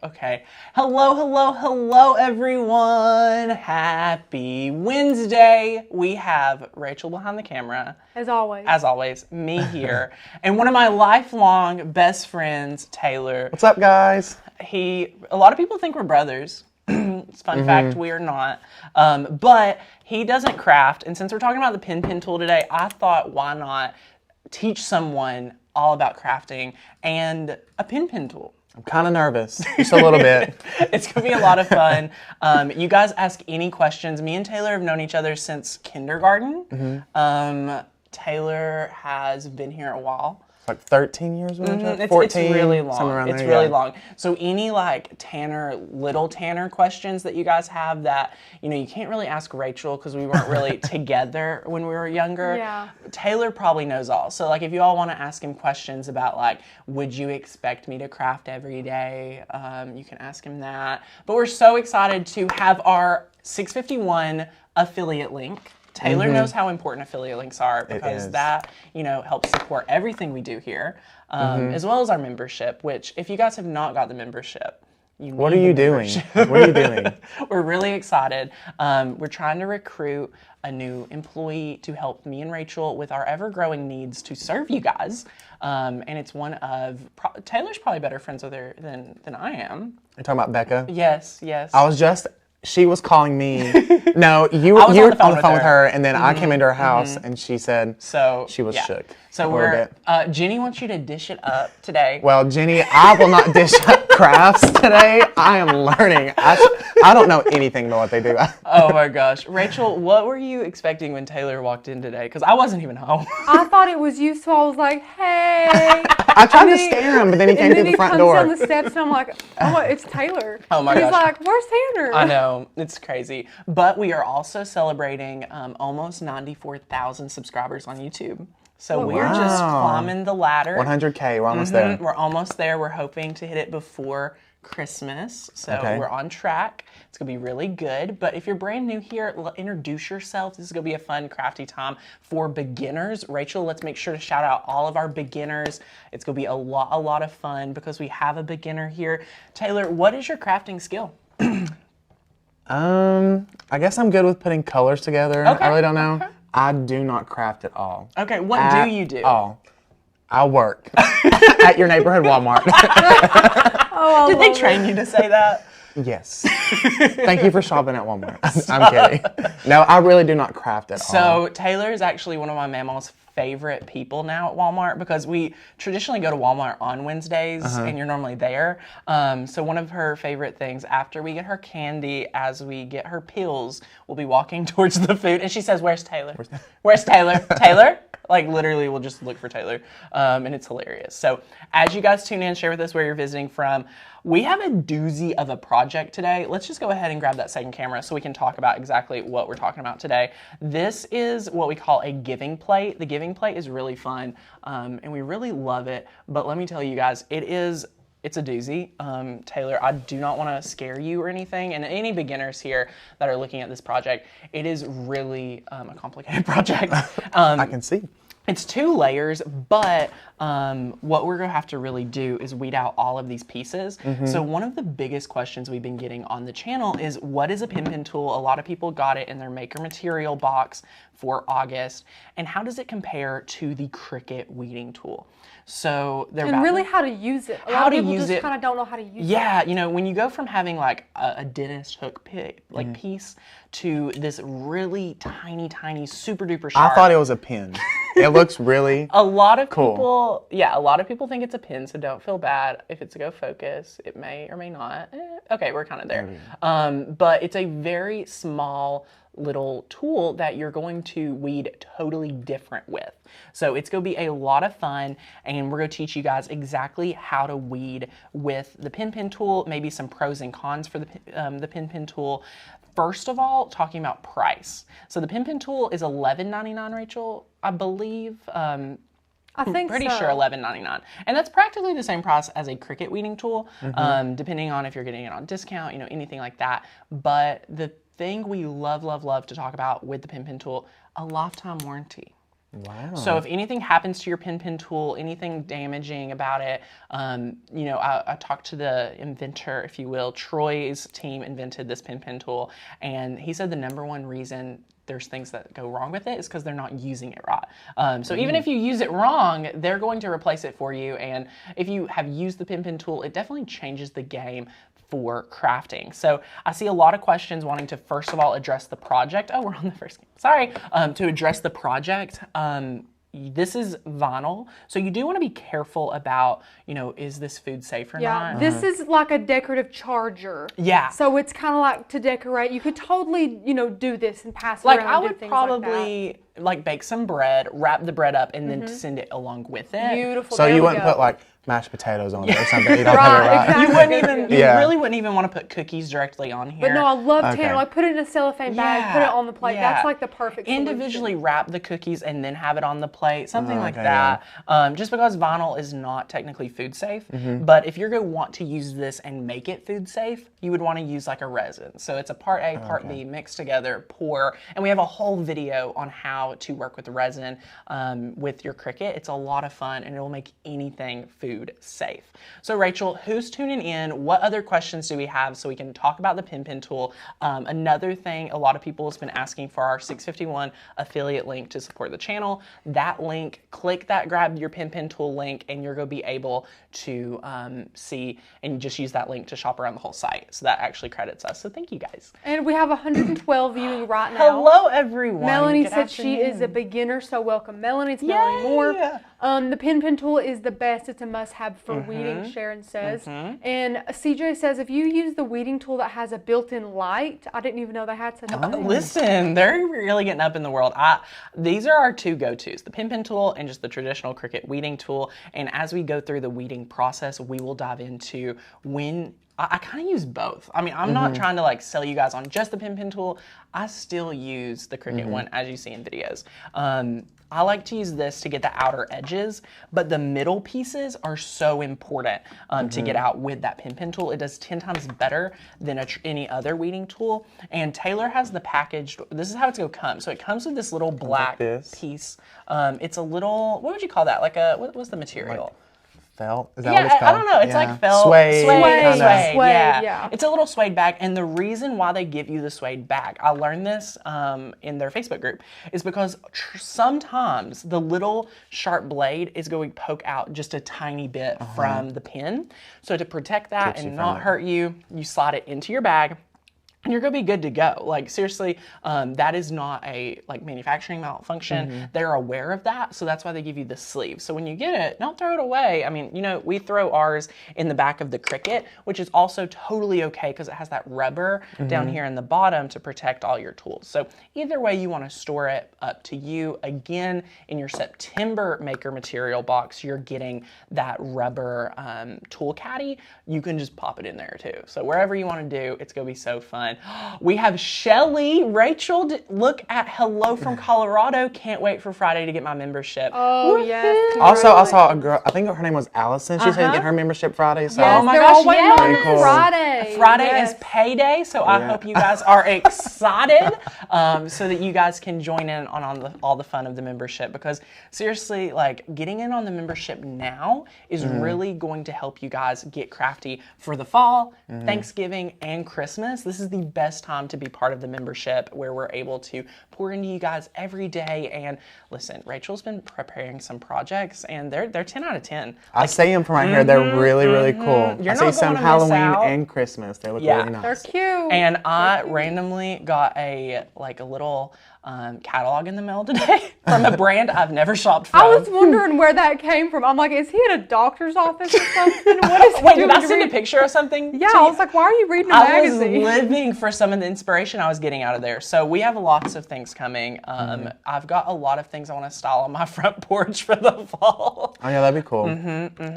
Okay. Hello, everyone. Happy Wednesday. We have Rachel behind the camera. As always. As always, me here. And one of my lifelong best friends, Taylor. What's up, guys? A lot of people think we're brothers. It's a fun fact, we are not. But he doesn't craft. And since we're talking about the pen tool today, I thought, why not teach someone all about crafting and a pen tool. I'm kind of nervous, just a little bit. It's going to be a lot of fun. You guys ask any questions. Me and Taylor have known each other since kindergarten. Taylor has been here a while. Like 13 years, 14, It's really long. somewhere around It's there, really yeah. long. So any like little Tanner questions that you guys have that, you can't really ask Rachel because we weren't really together when we were younger. Yeah. Taylor probably knows all. So like if you all want to ask him questions about like, would you expect me to craft every day? You can ask him that. But we're so excited to have our 651 affiliate link. Taylor knows how important affiliate links are because that, helps support everything we do here, as well as our membership, which if you guys have not got the membership, What are you doing? What are you doing? We're really excited. We're trying to recruit a new employee to help me and Rachel with our ever-growing needs to serve you guys. And it's one of, Taylor's probably better friends with her than I am. You're talking about Becca? Yes. She was calling me. No, you were on the phone with her, and then I came into her house, and she said she was shook. So Jenny wants you to dish it up today. Well, Jenny, I will not dish up crafts today. I am learning. I don't know anything about what they do. Oh my gosh. Rachel, what were you expecting when Taylor walked in today? Because I wasn't even home. I thought it was you, so I was like, hey. I tried to scare him, but then he came through the front door. And then he comes down the steps, and I'm like, oh, it's Taylor. Oh my and gosh. he's like, where's Tanner? I know. It's crazy. But we are also celebrating almost 94,000 subscribers on YouTube. So we're just climbing the ladder. 100K, we're almost there. We're almost there. We're hoping to hit it before Christmas. So we're on track. It's going to be really good. But if you're brand new here, introduce yourself. This is going to be a fun, crafty time for beginners. Rachel, let's make sure to shout out all of our beginners. It's going to be a lot of fun because we have a beginner here. Taylor, what is your crafting skill? I guess I'm good with putting colors together. Okay. I really don't know. I do not craft at all. Okay, what do you do? I work at your neighborhood Walmart. Did they train you to say that? Yes. Thank you for shopping at Walmart. I'm kidding. No, I really do not craft at all. So Taylor is actually one of my mammal's favorite people now at Walmart because we traditionally go to Walmart on Wednesdays and you're normally there. So one of her favorite things after we get her candy, as we get her pills, we'll be walking towards the food and she says, "Where's Taylor? Where's Taylor? Taylor?" Like literally we'll just look for Taylor and it's hilarious. So as you guys tune in, share with us where you're visiting from. We have a doozy of a project today. Let's just go ahead and grab that second camera so we can talk about exactly what we're talking about today. This is what we call a giving plate. The giving plate is really fun and we really love it. But let me tell you guys, it's a doozy. Taylor, I do not want to scare you or anything. And any beginners here that are looking at this project, it is really a complicated project. I can see. It's 2 layers, but what we're going to have to really do is weed out all of these pieces. So one of the biggest questions we've been getting on the channel is, what is a pen tool? A lot of people got it in their maker material box for August. And how does it compare to the Cricut weeding tool? So they're and really how to use it. A lot of people just kind of don't know how to use it. Yeah, when you go from having like a dentist hook piece to this really tiny, super duper sharp. I thought it was a pen. It looks really A lot of cool. people think it's a pin, so don't feel bad if it's a go focus. It may or may not. Okay, we're kind of there. But it's a very small little tool that you're going to weed totally different with. So it's going to be a lot of fun, and we're going to teach you guys exactly how to weed with the pen tool, maybe some pros and cons for the pen tool. First of all, talking about price. So the pen tool is $11.99, Rachel, I believe. I think pretty sure $11.99, and that's practically the same price as a Cricut weeding tool, depending on if you're getting it on discount, anything like that. But the thing we love to talk about with the pen tool, a lifetime warranty. Wow. So if anything happens to your pin tool, anything damaging about it, you know, I talked to the inventor, if you will. Troy's team invented this pin tool, and he said the #1 reason there's things that go wrong with it is because they're not using it right. So even if you use it wrong, they're going to replace it for you. And if you have used the pin tool, it definitely changes the game for crafting. So I see a lot of questions wanting to, first of all, address the project. Oh, we're on the first game. Sorry. To address the project. This is vinyl, so you do want to be careful about, you know, is this food safe or not? This is like a decorative charger. Yeah. So it's kind of like to decorate. You could totally, you know, do this and pass it Like around. I and do would things probably like bake some bread, wrap the bread up, and then send it along with it. Beautiful. So there you we wouldn't go. put like mashed potatoes on it or something. You don't have it right. Exactly. You wouldn't even, you Yeah. really wouldn't even want to put cookies directly on here. But no, I love Okay. tanner. Like put it in a cellophane bag, put it on the plate. Yeah. That's like the perfect solution. Individually wrap the cookies and then have it on the plate, something like okay, that. Just because vinyl is not technically food safe, but if you're going to want to use this and make it food safe, you would want to use like a resin. So it's a part A, part B mixed together, pour, and we have a whole video on how to work with resin with your Cricut. It's a lot of fun and it will make anything food safe. So Rachel, who's tuning in? What other questions do we have so we can talk about the pin tool? Another thing a lot of people has been asking for our 651 affiliate link to support the channel. That link, click that, grab your pin tool link, and you're going to be able to see and just use that link to shop around the whole site. So that actually credits us. So thank you guys. And we have 112 viewing right now. Hello everyone. Melanie Good said she is a afternoon. beginner, so welcome Melanie. It's Melanie Moore. The pin tool is the best. It's a must-have for weeding, Sharon says. And CJ says if you use the weeding tool that has a built-in light, I didn't even know they had such a thing. Listen, they're really getting up in the world. These are our two go-tos, the pin tool and just the traditional Cricut weeding tool. And as we go through the weeding process, we will dive into when I kind of use both. I mean, I'm not trying to like sell you guys on just the pin tool. I still use the Cricut one, as you see in videos. I like to use this to get the outer edges, but the middle pieces are so important to get out with that pin tool. It does 10 times better than any other weeding tool. And Taylor has the packaged, this is how it's gonna come. So it comes with this little black piece. It's a little, what would you call that? Like a, what's the material? Felt? Is that what it's called? I don't know. It's like felt. Suede. Suede. Yeah. It's a little suede bag. And the reason why they give you the suede bag, I learned this in their Facebook group, is because sometimes the little sharp blade is going to poke out just a tiny bit from the pin. So to protect that and not hurt you, you slide it into your bag. And you're gonna be good to go. Like seriously, that is not a like manufacturing malfunction. They're aware of that, so that's why they give you the sleeve. So when you get it, don't throw it away. I mean, you know, we throw ours in the back of the Cricut, which is also totally okay because it has that rubber down here in the bottom to protect all your tools. So either way you want to store it, up to you. Again, in your September maker material box, you're getting that rubber tool caddy. You can just pop it in there too. So wherever you want to do, it's gonna be so fun. We have Shelly. Rachel, look at hello from Colorado. Can't wait for Friday to get my membership. Oh, yes. Also, I saw a girl, I think her name was Allison. She said to get her membership Friday. So. Yes, Oh my they're gosh, all waiting on yes. Cool. Friday. Friday Yes. is payday, so I hope you guys are excited so that you guys can join in on all the fun of the membership. Because seriously, like getting in on the membership now is really going to help you guys get crafty for the fall, Thanksgiving, and Christmas. This is the best time to be part of the membership where we're able to pour into you guys every day. And listen, Rachel's been preparing some projects and they're 10 out of 10. I see them from right here. They're really, really cool. You're I see not some gonna miss Halloween out. and Christmas. They look Yeah. really nice. They're cute. And I randomly got a little catalog in the mail today from a brand I've never shopped from. I was wondering where that came from. I'm like, is he at a doctor's office or something? What is he Wait, doing did I to send a read- picture of something? Yeah, to I you? was like, why are you reading a I was magazine? living for some of the inspiration I was getting out of there. So we have lots of things coming. I've got a lot of things I want to style on my front porch for the fall. Oh yeah, that'd be cool.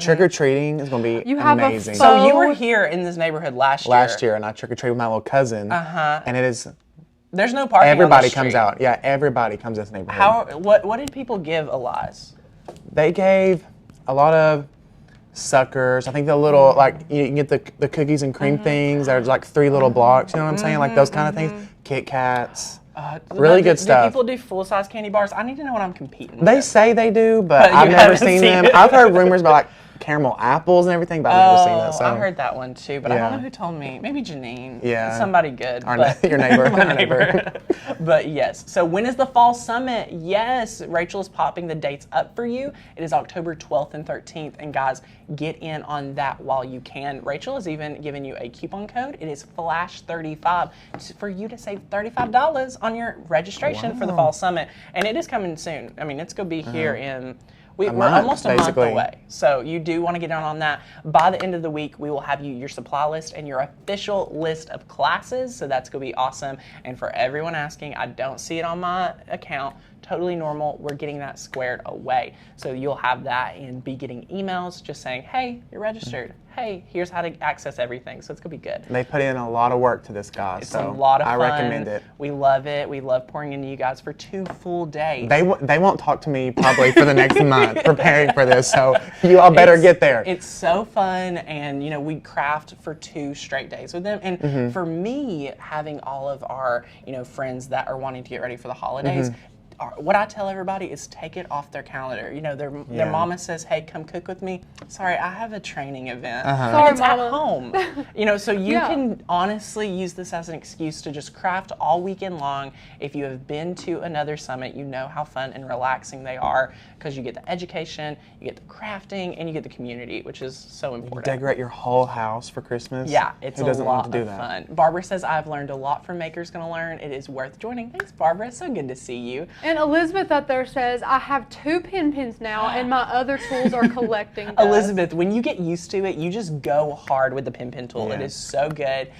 Trick or treating is gonna be You have a amazing. So you were here in this neighborhood last year. And I trick or treated with my little cousin. And it is There's no parking. everybody on the comes street. out. Yeah, everybody comes to this neighborhood. What did people give Elias? They gave a lot of suckers. I think the little like you can get the cookies and cream things. There's like 3 little blocks. You know what I'm saying? Like those kind of things. Kit Kats. Really good stuff. Do people do full-size candy bars? I need to know what I'm competing with. They say they do, but I've never seen them. I've heard rumors about like caramel apples and everything, but I've never seen that. So. I heard that one too, but I don't know who told me. Maybe Janine. Yeah. Somebody good. Your neighbor. My neighbor. But yes. So when is the Fall Summit? Yes. Rachel is popping the dates up for you. It is October 12th and 13th. And guys, get in on that while you can. Rachel has even given you a coupon code. It is FLASH35 for you to save $35 on your registration for the Fall Summit. And it is coming soon. I mean, it's going to be here in... We're almost a month away, so you do want to get on that. By the end of the week, we will have you your supply list and your official list of classes, so that's going to be awesome. And for everyone asking, I don't see it on my account. Totally normal. We're getting that squared away. So you'll have that and be getting emails just saying, hey, you're registered. Hey, here's how to access everything. So it's going to be good. They put in a lot of work to this, guys. It's a lot of fun. I recommend it. We love it. We love pouring into you guys for 2 full days. They won't talk to me probably for the next month preparing for this, so you all better get there. It's so fun, and we craft for 2 straight days with them. And for me, having all of our friends that are wanting to get ready for the holidays, what I tell everybody is take it off their calendar. Their mama says, hey, come cook with me. Sorry, I have a training event. Sorry, it's mama. at home. So you can honestly use this as an excuse to just craft all weekend long. If you have been to another summit, you know how fun and relaxing they are because you get the education, you get the crafting, and you get the community, which is so important. You decorate your whole house for Christmas. Yeah, it's Who doesn't want to do that? Fun. Barbara says, I've learned a lot from Maker's Gonna Learn. It is worth joining. Thanks, Barbara. So good to see you. And Elizabeth up there says, I have 2 pins now, and my other tools are collecting dust. Elizabeth, when you get used to it, you just go hard with the pin tool. It is so good.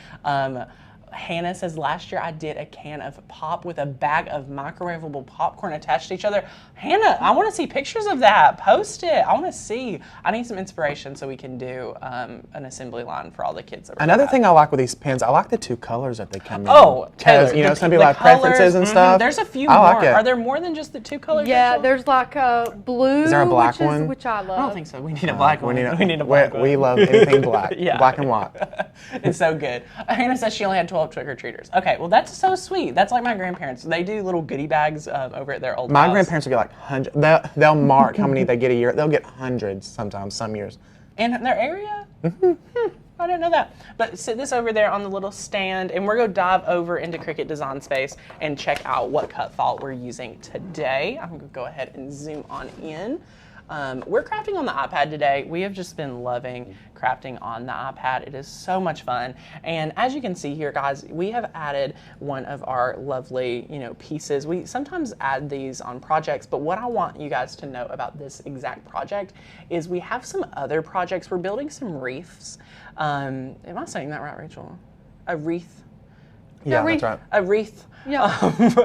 Hannah says, last year I did a can of pop with a bag of microwavable popcorn attached to each other. Hannah, I want to see pictures of that. Post it. I want to see. I need some inspiration so we can do an assembly line for all the kids. Another thing I like with these pins, I like the 2 colors that they come in. Oh, because some people have preferences and stuff. There's a few more. Like it. Are there more than just the 2 colors? Yeah, Rachel? there's like a blue. Is there a black one? Which I love. I don't think so. We need a black one. We need a black one. We love anything black. Black and white. It's so good. Hannah says she only had 12 trick-or-treaters. Okay, well, that's so sweet. That's like my grandparents. They do little goodie bags over at their old house. My grandparents will get like hundreds. They'll mark how many they get a year. They'll get hundreds sometimes, some years. In their area? I didn't know that. But sit this over there on the little stand, and we're going to dive over into Cricut Design Space and check out what cut file we're using today. I'm going to go ahead and zoom on in. We're crafting on the iPad today. We have just been loving crafting on the iPad. It is so much fun. And as you can see here, guys, we have added one of our lovely, pieces. We sometimes add these on projects, but what I want you guys to know about this exact project is we have some other projects. We're building some wreaths. Am I saying that right, Rachel? A wreath? Yeah, that's right. A wreath. Yeah.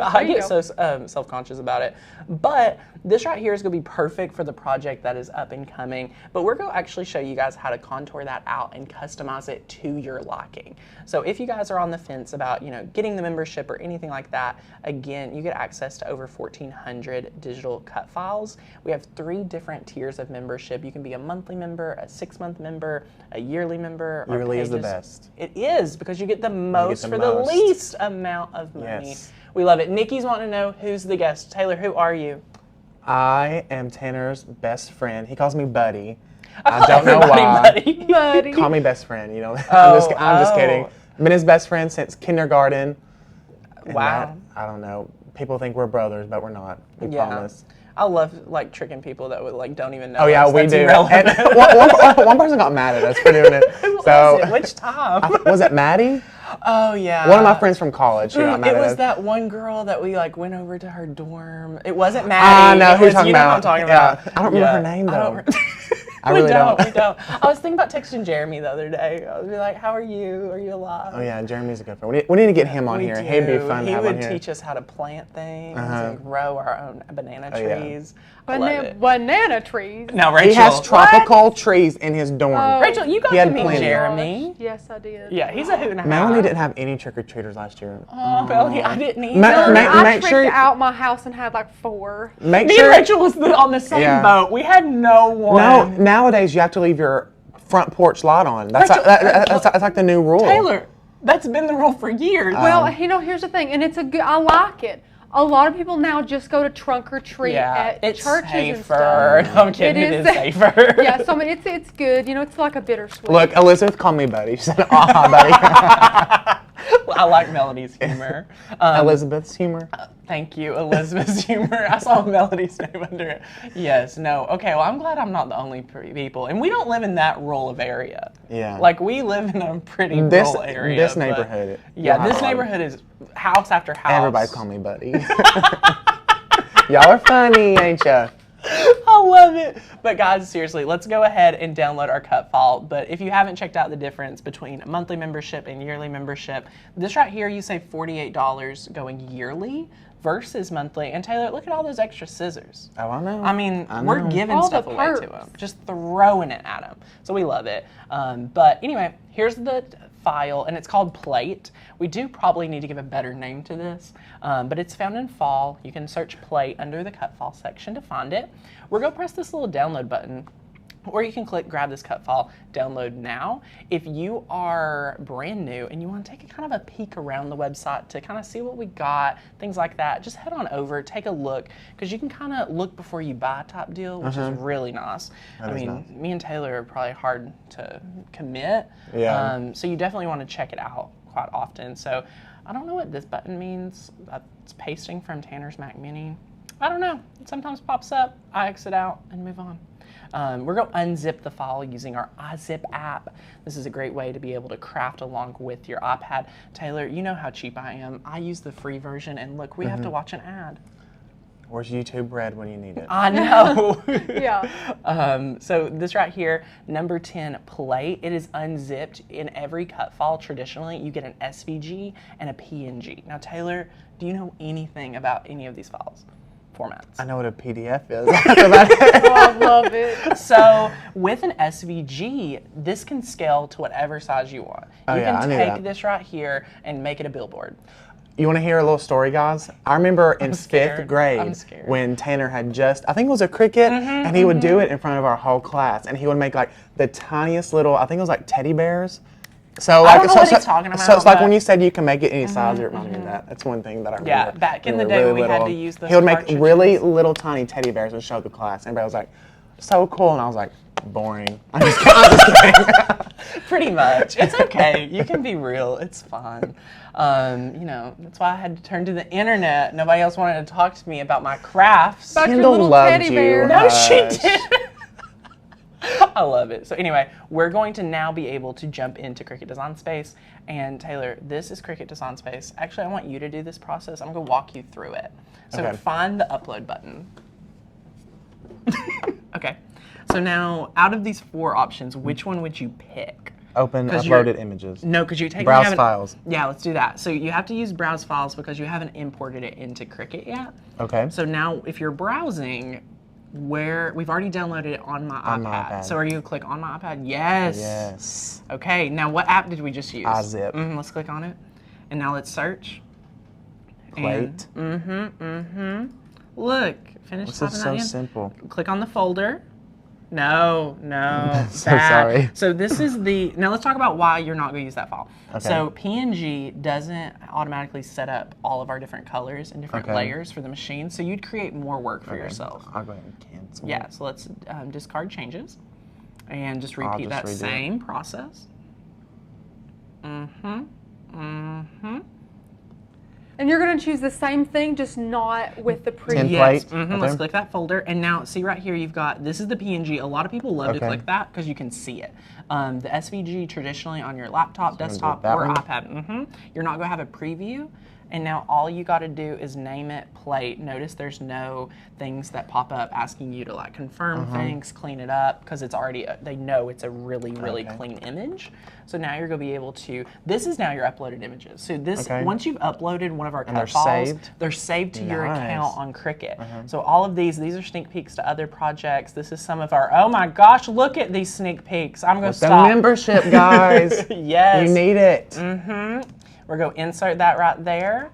I get so self-conscious about it. But this right here is going to be perfect for the project that is up and coming. But we're going to actually show you guys how to contour that out and customize it to your liking. So if you guys are on the fence about, getting the membership or anything like that, again, you get access to over 1,400 digital cut files. We have 3 different tiers of membership. You can be a monthly member, a 6-month member, a yearly member. Yearly is the best. It is, because you get the most for the least amount of money. Yes. We love it. Nikki's wanting to know who's the guest. Taylor, who are you? I am Tanner's best friend. He calls me Buddy. I don't know why. Buddy. Call me best friend. I'm just kidding. Been his best friend since kindergarten. Wow. I don't know. People think we're brothers, but we're not. We promise. I love tricking people that would don't even know. Oh yeah, us. we That's do. And one person got mad at us for doing it. Who was it? Which time? Was it Maddie? Oh yeah. One of my friends from college. Who got mad it at was us. that one girl that we went over to her dorm. It wasn't Maddie. No, who you're talking about? Know who I'm talking about. I don't remember her name though. I We really don't. I was thinking about texting Jeremy the other day. I was like, "How are you? Are you alive?" Oh yeah, Jeremy's a good friend. We need to get him on here. He'd be fun to have on here. He would teach us how to plant things and grow our own banana trees. Banana trees. Now, Rachel. He has tropical trees in his dorm. Rachel, you got to meet Jeremy. Yes, I did. Yeah, he's a hoot and a half. Melanie didn't have any trick-or-treaters last year. Oh, Melanie, I didn't either. I tricked out my house and had 4. Me and Rachel was on the same boat. We had no one. No, nowadays you have to leave your front porch light on. That's like the new rule. Taylor, That's been the rule for years. Well, here's the thing, and it's I like it. A lot of people now just go to trunk or treat at churches and stuff. I'm kidding, it is safer. Yeah, so I mean, it's good. It's like a bittersweet. Look, Elizabeth called me buddy. She said, buddy. I like Melody's humor. Elizabeth's humor? Thank you, Elizabeth's humor. I saw Melody's name under it. Yes, no. Okay, well, I'm glad I'm not the only people. And we don't live in that rural of area. Yeah. Like, we live in a pretty rural area. This neighborhood. This neighborhood is house after house. Everybody's calling me buddy. Y'all are funny, ain't ya? I love it. But guys, seriously, let's go ahead and download our cut file. But if you haven't checked out the difference between a monthly membership and yearly membership, this right here, you save $48 going yearly versus monthly. And Taylor, look at all those extra scissors. Oh, I know. I mean, we're giving all stuff away to them. Just throwing it at them. So we love it. But anyway, here's the file, and it's called Plate. We do probably need to give a better name to this, but it's found in fall. You can search Plate under the cut file section to find it. We're going to press this little download button, or you can click grab this cut file, download now. If you are brand new and you want to take a kind of a peek around the website to kind of see what we got, things like that, just head on over, take a look, because you can kind of look before you buy type deal, which is really nice. I mean, me and Taylor are probably hard to commit, so you definitely want to check it out quite often. So I don't know what this button means. It's pasting from Tanner's Mac Mini. I don't know. It sometimes pops up. I exit out and move on. We're going to unzip the file using our iZip app. This is a great way to be able to craft along with your iPad. Taylor, you know how cheap I am. I use the free version, and look, we have to watch an ad. Where's YouTube Red when you need it? I know. Yeah. So this right here, number 10, Plate. It is unzipped. In every cut file, traditionally, you get an SVG and a PNG. Now, Taylor, do you know anything about any of these files? Formats. I know what a PDF is. Oh, I love it. So with an SVG, this can scale to whatever size you want. You can take this right here and make it a billboard. You want to hear a little story, guys? I remember in 5th grade when Tanner had I think it was a Cricut, and he would do it in front of our whole class, and he would make like the tiniest little, I think it was like teddy bears. So I don't know what he's talking about. So it's like when you said you can make it any size, it reminded me of that. That's one thing that I remember. Yeah, back in the day when we had to use the He would make really little tiny teddy bears and show the class. Everybody was like, so cool. And I was like, boring. I'm just kidding. Pretty much. It's okay. You can be real. It's fun. That's why I had to turn to the internet. Nobody else wanted to talk to me about my crafts. About your little teddy bear. No, she didn't. I love it. So anyway, we're going to now be able to jump into Cricut Design Space. And Taylor, this is Cricut Design Space. Actually, I want you to do this process. I'm going to walk you through it. So find the upload button. Okay. So now, out of these 4 options, which one would you pick? Open uploaded images. No, because you take browse files. Yeah, let's do that. So you have to use browse files because you haven't imported it into Cricut yet. Okay. So now, if you're browsing, we've already downloaded it on my iPad. So are you going to click on my iPad? Yes. Yes. Okay, now what app did we just use? iZip. Let's click on it. And now let's search. Plate. Look, finish This typing is that so in. simple. Click on the folder. No. So sorry. So this is now let's talk about why you're not going to use that file. Okay. So PNG doesn't automatically set up all of our different colors and different layers for the machine. So you'd create more work for yourself. I'll go ahead and cancel. Yeah, so let's discard changes and just repeat that same process. And you're going to choose the same thing, just not with the previous. Yes. Let's click that folder. And now, see right here, you've got, this is the PNG. A lot of people love to click that because you can see it. The SVG traditionally on your laptop, desktop, or iPad. You're not going to have a preview. And now all you got to do is name it Plate. Notice there's no things that pop up asking you to like confirm things, clean it up, because it's already, they know it's a really, really clean image. So now you're going to be able to, this is now your uploaded images. So this, once you've uploaded one of our cut files, they're saved to your account on Cricut. So all of these are sneak peeks to other projects. This is some of our, oh my gosh, look at these sneak peeks. I'm going to stop. The membership, guys. Yes. You need it. We're going to insert that right there.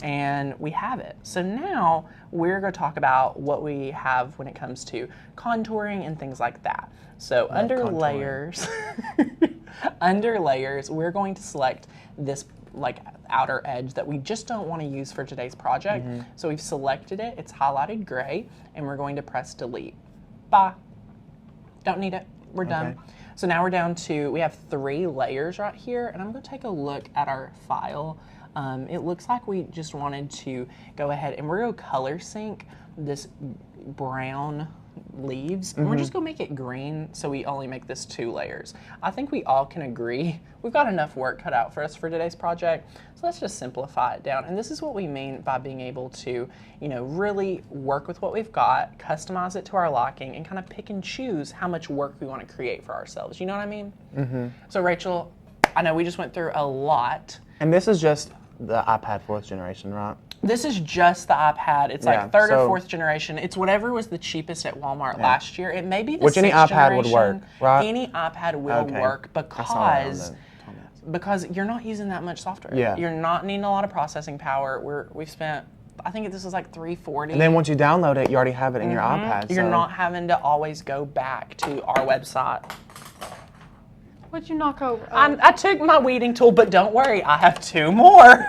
and we have it. So now we're going to talk about what we have when it comes to contouring and things like that. So under layers, under layers, we're going to select this like outer edge that we just don't want to use for today's project. So we've selected it, it's highlighted gray, and we're going to press delete. Bye. Don't need it, we're done. So now we're down to, we have 3 layers right here, and I'm going to take a look at our file. It looks like we just wanted to go ahead and we're going to color sync this brown leaves. And we're just going to make it green so we only make this 2 layers. I think we all can agree we've got enough work cut out for us for today's project. So let's just simplify it down. And this is what we mean by being able to, you know, really work with what we've got, customize it to our liking, and kind of pick and choose how much work we want to create for ourselves. You know what I mean? So Rachel, I know we just went through a lot. And this is just the iPad 4th generation, right? This is just the iPad. It's like 3rd or 4th generation. It's whatever was the cheapest at Walmart last year. It may be the 6th any iPad generation. would work, right? Any iPad will work because you're not using that much software. You're not needing a lot of processing power. We've spent, I think this is like $340. And then once you download it, you already have it in your iPad. You're not having to always go back to our website. What'd you knock over? I took my weeding tool, but don't worry, I have 2 more.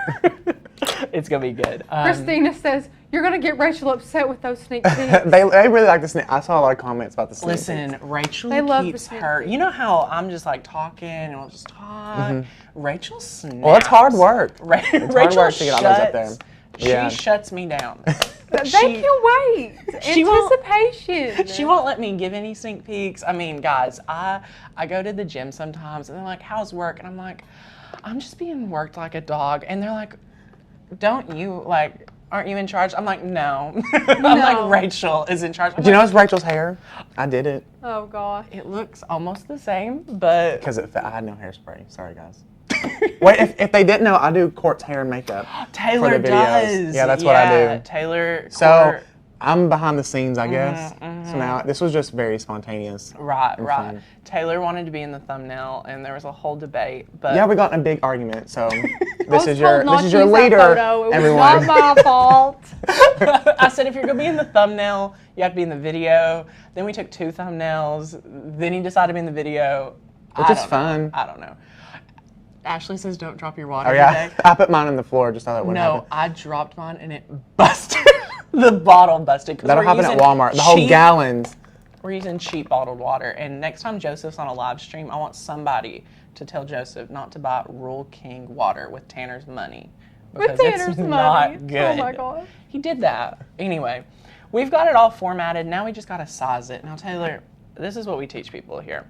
It's gonna be good. Christina says you're gonna get Rachel upset with those sneak peeks. they really like the sneak. I saw a lot of comments about the sneak peeks. Listen, Rachel keeps the her. You know how I'm just like talking and we'll just talk. Rachel snaps. Well, it's hard work. Rachel hard work to get all those up there. She shuts me down. They can wait. Anticipation. She won't let me give any sneak peeks. I mean, guys, I go to the gym sometimes and they're like, "How's work?" And I'm like, "I'm just being worked like a dog." And they're like, "Don't you like? Aren't you in charge?" I'm like, "No." I'm like, Rachel is in charge. Do you notice Rachel's hair? I did it. Oh gosh. It looks almost the same, but because I had no hairspray. Sorry, guys. Wait, if they didn't know, I do Court's hair and makeup. Taylor for the videos. does. Yeah, that's what I do. Taylor. So I'm behind the scenes, I guess. So now this was just very spontaneous. Right. Fun. Taylor wanted to be in the thumbnail, and there was a whole debate. But yeah, we got in a big argument. So this is your leader, photo. It everyone. was not my fault. I said, if you're gonna be in the thumbnail, you have to be in the video. Then we took 2 thumbnails. Then he decided to be in the video, which is fun. I don't know. Ashley says, "Don't drop your water." Oh yeah, today. I put mine on the floor just so that wouldn't happen. No, I dropped mine and it busted. The bottle busted. That'll happen at Walmart. The whole gallons. We're using cheap bottled water. And next time Joseph's on a live stream, I want somebody to tell Joseph not to buy Rural King water with Tanner's money. Because it's not good. Oh my gosh. He did that. Anyway, we've got it all formatted. Now we just got to size it. Now, Taylor, this is what we teach people here.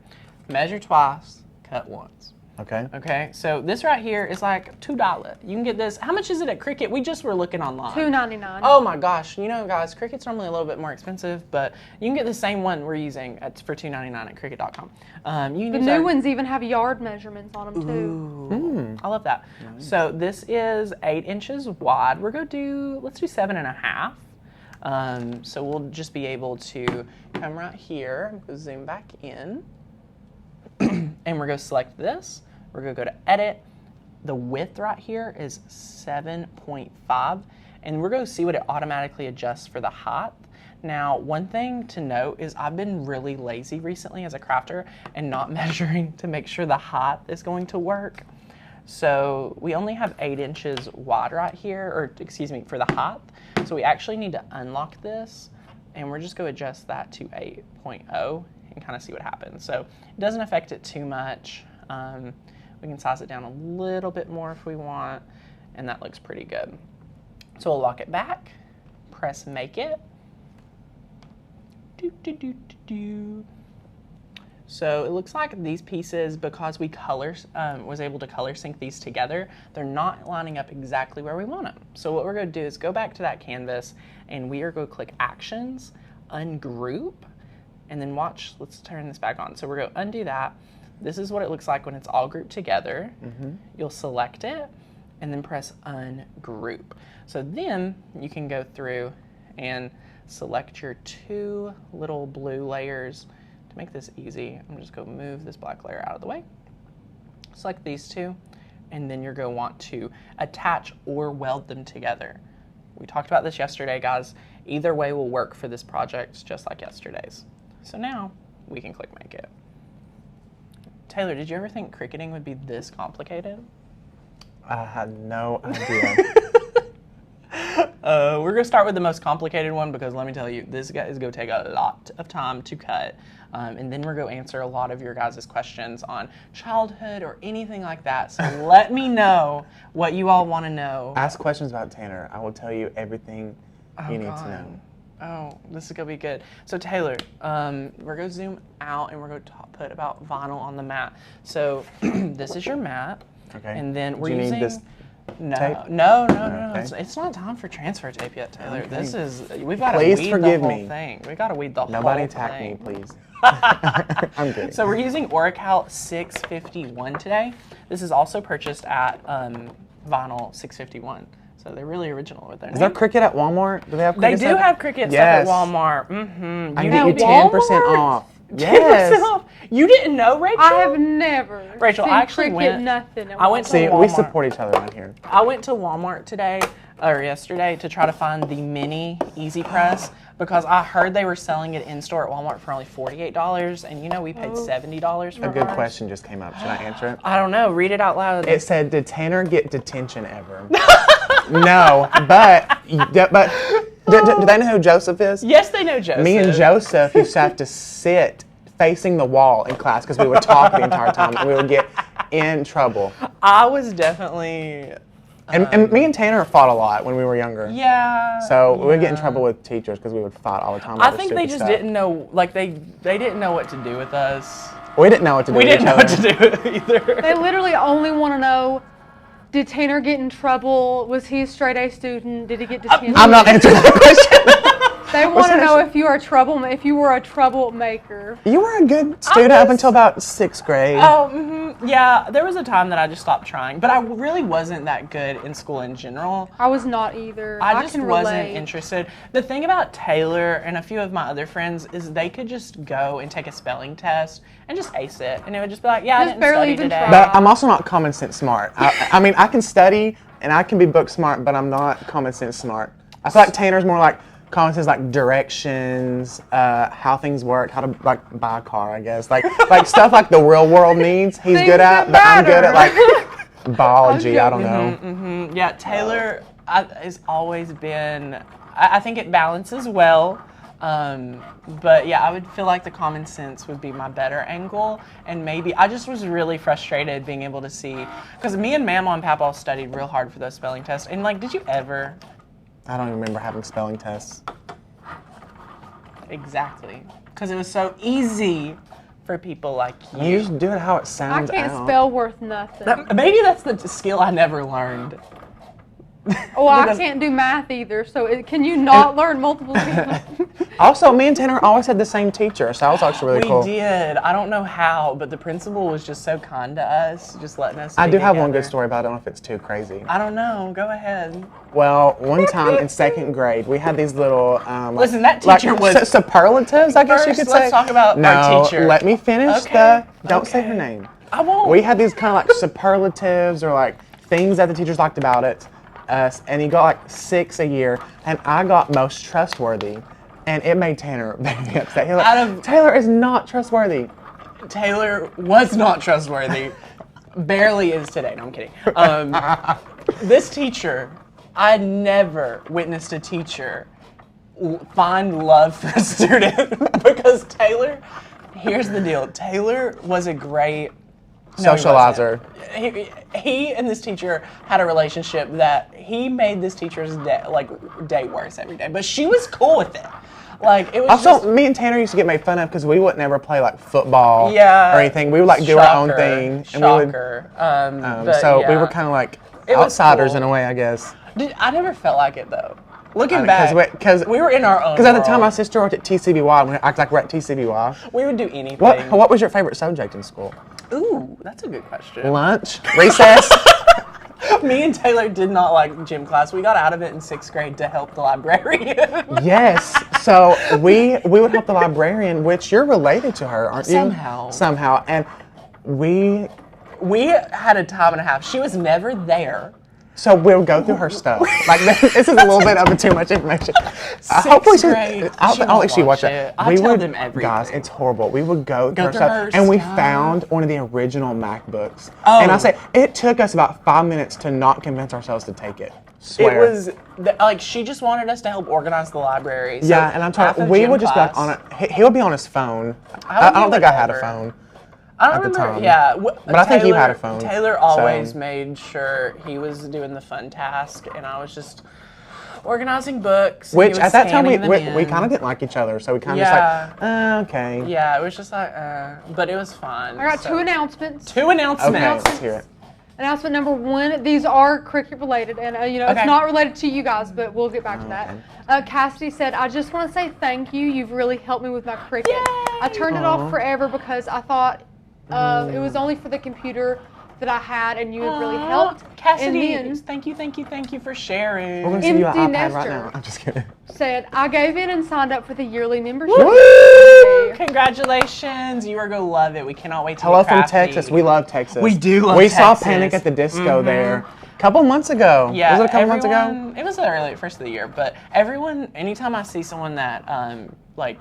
Measure twice, cut once. Okay, so this right here is like $2. You can get this. How much is it at Cricut? We just were looking online. $2.99. Oh my gosh. You know, guys, Cricut's normally a little bit more expensive, but you can get the same one we're using for $2.99 at Cricut.com. The new ones even have yard measurements on them too. I love that. Nice. So this is 8 inches wide. We're going to let's do 7.5. So we'll just be able to come right here. I'm going to zoom back in. And we're going to select this. We're going to go to edit. The width right here is 7.5. And we're going to see what it automatically adjusts for the height. Now, one thing to note is I've been really lazy recently as a crafter and not measuring to make sure the height is going to work. So we only have 8 inches wide right here, or excuse me, for the height. So we actually need to unlock this. And we're just going to adjust that to 8.0. and kind of see what happens. So it doesn't affect it too much. We can size it down a little bit more if we want, and that looks pretty good. So we'll lock it back, press make it. So it looks like these pieces, because we was able to color sync these together, they're not lining up exactly where we want them. So what we're going to do is go back to that canvas, and we are going to click Actions, Ungroup, and then watch. Let's turn this back on. So we're going to undo that. This is what it looks like when it's all grouped together. You'll select it, and then press Ungroup. So then you can go through and select your 2 little blue layers. Make this easy, I'm just going to move this black layer out of the way. Select these 2, and then you're going to want to attach or weld them together. We talked about this yesterday, guys. Either way will work for this project, just like yesterday's. So now we can click make it. Taylor, did you ever think cricketing would be this complicated? I had no idea. We're going to start with the most complicated one because let me tell you, this guy is going to take a lot of time to cut. And then we're going to answer a lot of your guys' questions on childhood or anything like that. So let me know what you all want to know. Ask questions about Tanner. I will tell you everything you need to know. Oh, this is going to be good. So Taylor, we're going to zoom out and we're going to put about vinyl on the mat. So this is your mat. Okay. And then we're Do you using... need this No, tape? no. Okay. It's not time for transfer tape yet, Taylor. Okay. This is, we've got to Please weed forgive the whole me. thing. We've got to weed the whole thing. Nobody attack me, please. I'm kidding. So we're using Oracal 651 today. This is also purchased at Vinyl 651. So they're really original with their name. Is there Cricut at Walmart? Do they have Cricut? They do have Cricut stuff at Walmart. I can get you 10% off. 10% Yes. off. You didn't know, Rachel? I have never Rachel, seen I actually Cricut went- nothing at I went Walmart. to See, we Walmart. support each other on here. I went to Walmart today, or yesterday, to try to find the mini Easy Press because I heard they were selling it in store at Walmart for only $48, and you know we paid $70 for A good ours. question just came up. Should I answer it? I don't know. Read it out loud. It said, did Tanner get detention ever? No, but do they know who Joseph is? Yes, they know Joseph. Me and Joseph used to have to sit facing the wall in class because we would talk the entire time and we would get in trouble. I was definitely. And me and Tanner fought a lot when we were younger. Yeah. So we would get in trouble with teachers because we would fight all the time. I over think they stupid just stuff. didn't know, like they didn't know what to do with us. We didn't know what to do We with didn't each know other. what to do with it either. They literally only want to know, did Tanner get in trouble? Was he a straight A student? Did he get detention? I'm not answering that question. They want to know if you were a troublemaker. You were a good student up until about 6th grade. Yeah, there was a time that I just stopped trying, but I really wasn't that good in school in general. I was not either. I just can wasn't relate. interested. The thing about Taylor and a few of my other friends is they could just go and take a spelling test and just ace it, and it would just be like, yeah, I Just didn't barely study even today. try. But I'm also not common sense smart. I mean, I can study and I can be book smart, but I'm not common sense smart. I feel like Tanner's more like common sense, like directions, how things work, how to like buy a car, I guess. Like stuff like the real world needs. He's Things good at, that but I'm good matter. at like biology. I don't know. Yeah, Taylor has always been, I think it balances well. But yeah, I would feel like the common sense would be my better angle. And maybe I just was really frustrated being able to see, because me and Mama and Papa studied real hard for those spelling tests. And like, did you ever? I don't even remember having spelling tests. Exactly. Because it was so easy for people like you. You just do it how it I sounds can't out. spell worth nothing. Maybe that's the skill I never learned. Oh, I can't do math either. So can you not learn multiple skills? Also, me and Tanner always had the same teacher, so that was actually really cool. We did. I don't know how, but the principal was just so kind to us, just letting us I be do have one good together. story, but I don't know if it's too crazy. I don't know. Go ahead. Well, one time in 2nd grade, we had these little Listen, that teacher was- superlatives, I guess you First, could say. let's talk about no, our teacher. let me finish Okay, don't say okay. her name. I won't. We had these kind of like superlatives or like things that the teachers liked about us, and he got like 6 a year, and I got most trustworthy, and it made Tanner very upset. He was like, Taylor is not trustworthy. Taylor was not trustworthy. Barely is today. No, I'm kidding. This teacher, I never witnessed a teacher find love for a student because Taylor, here's the deal. Taylor was a great Socializer. He and this teacher had a relationship that he made this teacher's day worse every day. But she was cool with it. Like it was Also, just, me and Tanner used to get made fun of because we would never play like football yeah, or anything. We would like do our own thing, and Shocker. so yeah. we were kind of like It was outsiders cool. in a way, I guess. I never felt like it though. Looking I back, mean, because we were in our own. Because at the time, my world. sister worked at TCBY, and we act like we're at TCBY. We would do anything. What was your favorite subject in school? Ooh, that's a good question. Lunch, recess. Me and Taylor did not like gym class. We got out of it in 6th grade to help the librarian. Yes. So we would help the librarian, which you're related to her, aren't you? Somehow. Somehow, and we We had a time and a half. She was never there. So we'll go through her stuff. Like this is a little bit of too much information. Hopefully I don't think she watched it. I tell them everything. Guys, it's horrible. We would go through her through stuff, her and we stuff. found one of the original MacBooks. Oh. And I say it took us about 5 minutes to not convince ourselves to take it. Swear. It was like she just wanted us to help organize the library. So yeah, and I'm talking. We would just be like on it. He would be on his phone. I don't think I had a phone. I don't at the remember. time. Yeah, but I think you had a phone. Taylor always made sure he was doing the fun task, and I was just organizing books. Which at that time we kind of didn't like each other, so we kind of just like, okay. Yeah, it was just like, but it was fun. I got two announcements. Two announcements. Okay, let's hear it. Announcement number one, these are Cricut related, and it's not related to you guys, but we'll get back to that. Cassidy said, I just want to say thank you. You've really helped me with my Cricut. Yay! I turned it off forever because I thought it was only for the computer that I had, and you had really helped. Cassidy, and then, thank you for sharing. We're going to see you an Empty iPad right nester. now. I'm just kidding. Said, I gave in and signed up for the yearly membership. Woo! Congratulations, you are going to love it. We cannot wait to Hello get crafty. from Texas. We love Texas. We do love We Texas. saw Panic at the Disco there a couple months ago. Yeah, was it a couple months ago? It was early, first of the year, but everyone, anytime I see someone that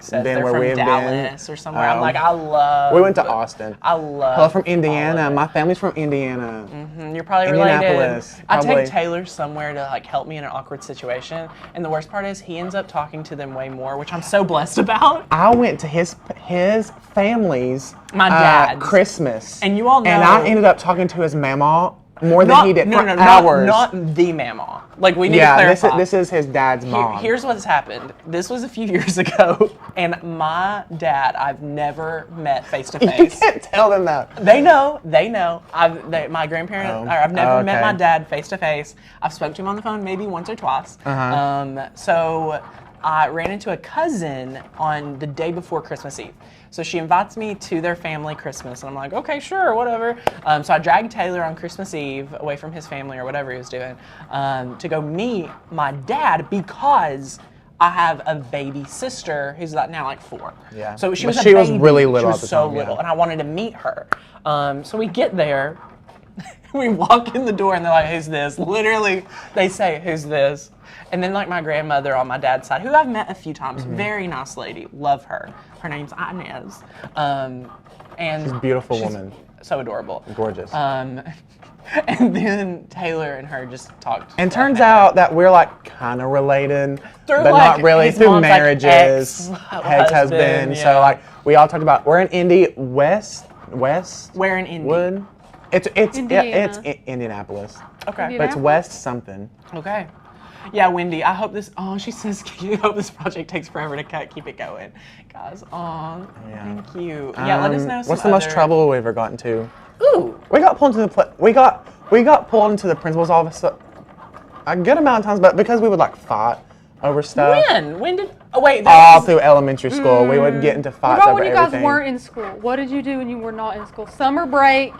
says Been they're where from we've Dallas or somewhere, I'm like, I love. We went to Austin. I love. Hello from Indiana. My family's from Indiana. You're probably related. Indianapolis, I probably. take Taylor somewhere to like help me in an awkward situation, and the worst part is he ends up talking to them way more, which I'm so blessed about. I went to his family's My dad's. Christmas, And you all know. and I ended up talking to his mama more than he did for no, hours. not the mama. Like we need to clarify. this is his dad's mom. Here's what's happened. This was a few years ago, and my dad, I've never met face to You face. can't tell them that. They know. My grandparents. I've never met okay. my dad face to face. I've spoken to him on the phone maybe once or twice. So I ran into a cousin on the day before Christmas Eve. So she invites me to their family Christmas, and I'm like, okay, sure, whatever. So I dragged Taylor on Christmas Eve away from his family or whatever he was doing to go meet my dad because I have a baby sister who's now like 4. Yeah. So she But was she a was baby. really little She at was the so time, little, yeah. and I wanted to meet her. So we get there. We walk in the door and they're like, who's this? Literally, they say, who's this? And then like my grandmother on my dad's side, who I've met a few times, very nice lady, love her. Her name's Inez. And She's a beautiful woman. So adorable. Gorgeous. And then Taylor and her just talked. And turns out that we're like kind of related, Through, but like, not really, his through mom's, like, marriages, ex-husband, ex-husband. yeah. So like we all talked about, we're in Indy West. Where in Indy? Wood. It's Indiana. Indianapolis, Okay. but it's West something. Okay. Yeah, Wendy, I hope this, she says, I hope this project takes forever to cut. Keep it going. Guys, thank you. Yeah, let us know some What's the most other- trouble we've ever gotten to? Ooh. We got pulled into we got pulled into the principal's office a good amount of times, but because we would like fight over stuff. When did, oh wait. All through elementary school, we would get into What fights about over when you guys everything. weren't in school? What did you do when you were not in school? Summer break,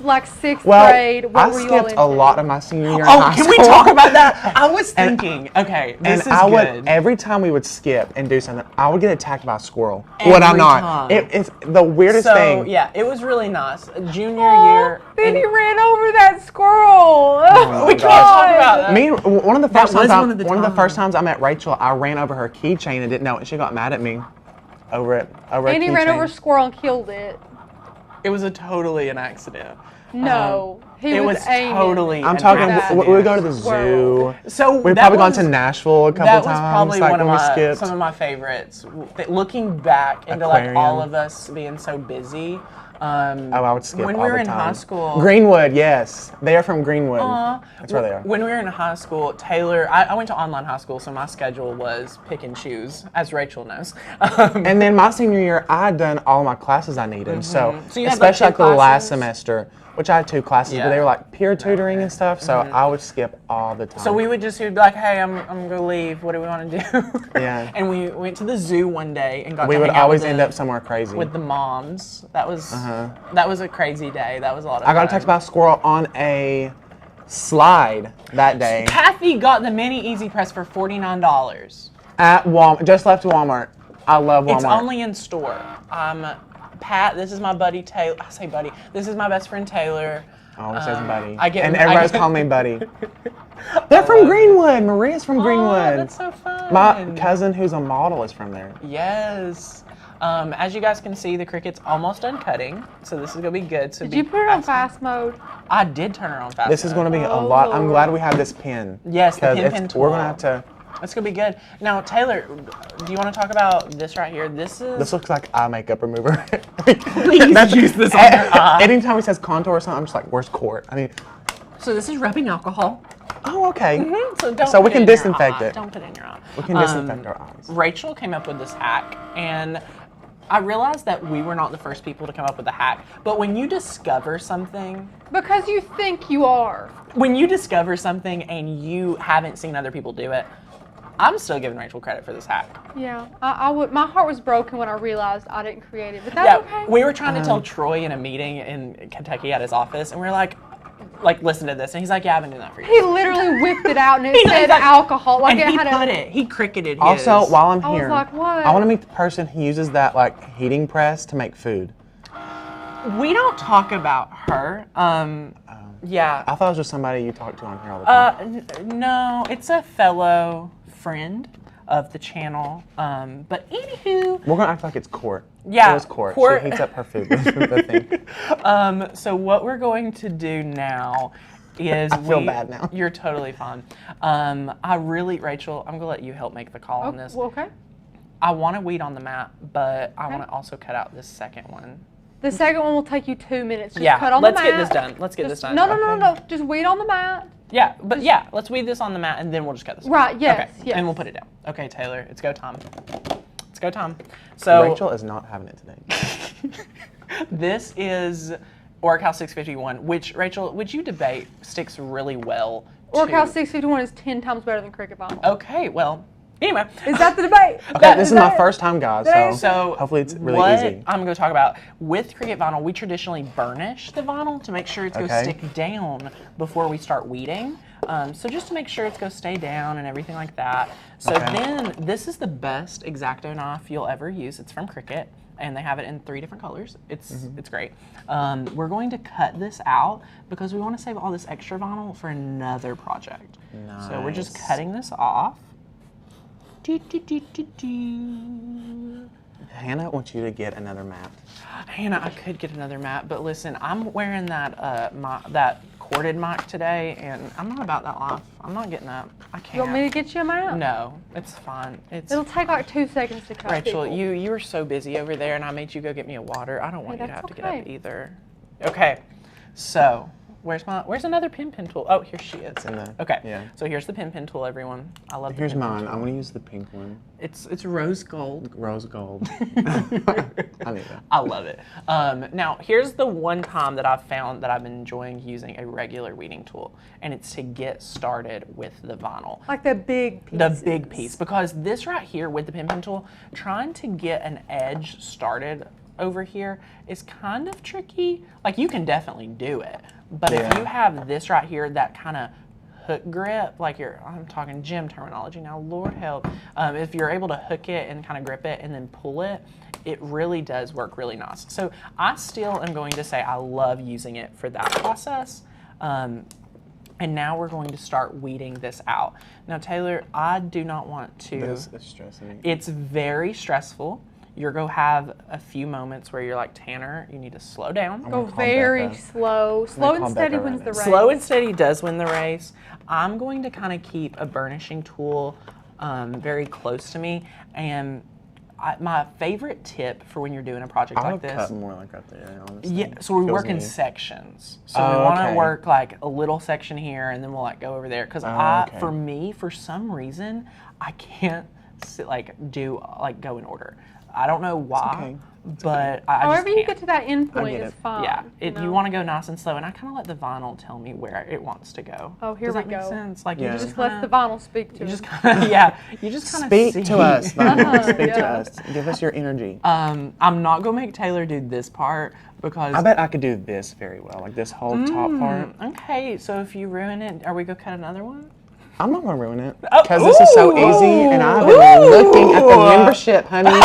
like 6th Well, grade. What I were you all skipped into? a lot of my senior year in Oh, high can school. we talk about that? I was thinking, okay, And this is I would, good. every time we would skip and do something, I would get attacked by a squirrel. Would I Every not? time. It's the weirdest So, thing. yeah, it was really nice. Junior Oh, year. then and- he ran over that squirrel. Oh we can't talk about that. Me, one of the first was times, one of the one of the times. first times I met Rachel, I ran over her keychain and didn't know, and she got mad at me over it. And he ran over a squirrel and killed it. It was totally an accident. No, he It was was aiming. totally. I'm an talking. accident. We would go to the Squirrel. zoo. So We've that probably gone was- to Nashville a couple That was times. probably like one of when we my skipped. some of my favorites. Looking back into like Aquarium. all of us being so busy. I would skip when all we were the in time. high school. Greenwood, yes, they are from Greenwood. That's where they are. When we were in high school, Taylor, I went to online high school, so my schedule was pick and choose, as Rachel knows. And then my senior year, I had done all my classes I needed. So, So you had, like, especially two like the last classes? semester, which I had 2 classes, Yeah. but they were like peer tutoring and stuff. So I would skip all the time. So we would just be like, hey, I'm gonna leave. What do we want to do? Yeah. And we went to the zoo one day and got we to would hang out always with end the- up somewhere crazy. with the moms. That was a crazy day. That was a lot of I got fun. attacked by a squirrel on a slide that day Kathy got the mini Easy Press for $49. at Walmart. Just left Walmart. I love Walmart. It's only in store. Pat, this is my buddy Taylor. I say buddy. This is my best friend Taylor. Oh, it says Buddy. And everybody's calling me Buddy. They're from Greenwood. Maria's from Greenwood. Oh, that's so fun. My cousin, who's a model, is from there. Yes. As you guys can see, the Cricut's almost done cutting, so this is gonna be good. So Did you put it on fast mode? I did turn her on fast. This is going to be a lot. I'm glad we have this pin. Yes, the pin tool. We're going to have to. It's gonna be good. Now, Taylor, do you want to talk about this right here? This looks like eye makeup remover. Please use this on your eye. Anytime he says contour or something, I'm just like, where's Court? I mean. So this is rubbing alcohol. Oh, okay. So we can disinfect it. Don't put it in your eye. We can disinfect our eyes. Rachel came up with this hack, and I realized that we were not the first people to come up with the hack. But when you discover something, because you think you are. When you discover something and you haven't seen other people do it, I'm still giving Rachel credit for this hack. Yeah, I would. My heart was broken when I realized I didn't create it, but that's okay. We were trying to tell Troy in a meeting in Kentucky at his office, and we were like, listen to this, and he's like, yeah, I've been doing that for you. He literally whipped it out, and it said alcohol. Like and it he cricketed his. Also, while I'm here, I was like, what? I want to meet the person who uses that heating press to make food. We don't talk about her. Yeah. I thought it was just somebody you talk to on here all the time. No, it's a fellow friend of the channel. But anywho, we're gonna act like it's Court. Yeah, it was Court. She heats up her food with the thing. So what we're going to do now is I feel bad now. You're totally fine. Rachel, I'm gonna let you help make the call on this. Okay. I want to weed on the mat, but I want to also cut out this second one. The second one will take you 2 minutes. Just cut on let's the mat. get this done. Let's get this done. No. Just weed on the mat. Yeah, but let's weed this on the mat, and then we'll just cut this. Right, yes, okay. yes. And we'll put it down. Okay, Taylor, it's go time. It's go time. So Rachel is not having it today. This is Oracal 651, which, Rachel, would you debate sticks really well Oracal 651 is 10 times better than Cricut vinyl. Okay, well, anyway. Is that the debate? Okay, this is my first time, guys, so hopefully it's really easy. I'm going to talk about, with Cricut vinyl, we traditionally burnish the vinyl to make sure it's going to stick down before we start weeding. So just to make sure it's going to stay down and everything like that. So then, this is the best X-Acto knife you'll ever use. It's from Cricut, and they have it in 3 different colors. It's great. We're going to cut this out because we want to save all this extra vinyl for another project. Nice. So we're just cutting this off. Hannah wants you to get another mat. Hannah, I could get another mat, but listen, I'm wearing that that corded mic today, and I'm not about that life. I'm not getting up. I can't. You want me to get you a mat? No, it's fine. It'll take like 2 seconds to cut. Rachel, people. you were so busy over there, and I made you go get me a water. I don't want you to have to get up either. Okay, so where's another pin tool? Oh, here she is. It's in the, okay, so here's the pin tool, everyone. I love. Here's mine. I'm gonna use the pink one. It's rose gold. Rose gold. I need that. I love it. Now, here's the one time that I've found that I've been enjoying using a regular weeding tool, and it's to get started with the vinyl. Like the big piece. The big piece, because this right here with the pin tool, trying to get an edge started over here is kind of tricky. Like, you can definitely do it, but if you have this right here, that kind of hook grip, like I'm talking gym terminology now, Lord help. If you're able to hook it and kind of grip it and then pull it, it really does work really nice. So I still am going to say I love using it for that process. And now we're going to start weeding this out. Now, Taylor, I do not want to. This is stressing. It's very stressful. You're going to have a few moments where you're like, Tanner, you need to slow down. Go very slow. Slow and steady wins the race. Slow and steady does win the race. I'm going to kind of keep a burnishing tool very close to me. And my favorite tip for when you're doing a project like this. I would cut more like right there, honestly. Yeah, so we work in sections. So we want to work like a little section here, and then we'll like go over there. Because for me, for some reason, I can't go in order. I don't know why, but I however just you get to that end point is fine. Yeah, you want to go nice and slow, and I kind of let the vinyl tell me where it wants to go. Oh, here we go. Does that make sense? Like, you just let the vinyl speak to you. Just kind of, you just kind of speak to us. Speak to us. Give us your energy. I'm not gonna make Taylor do this part because I bet I could do this very well, like this whole top part. Okay, so if you ruin it, are we gonna cut another one? I'm not gonna ruin it because this is so easy, and I've been looking at the membership, honey.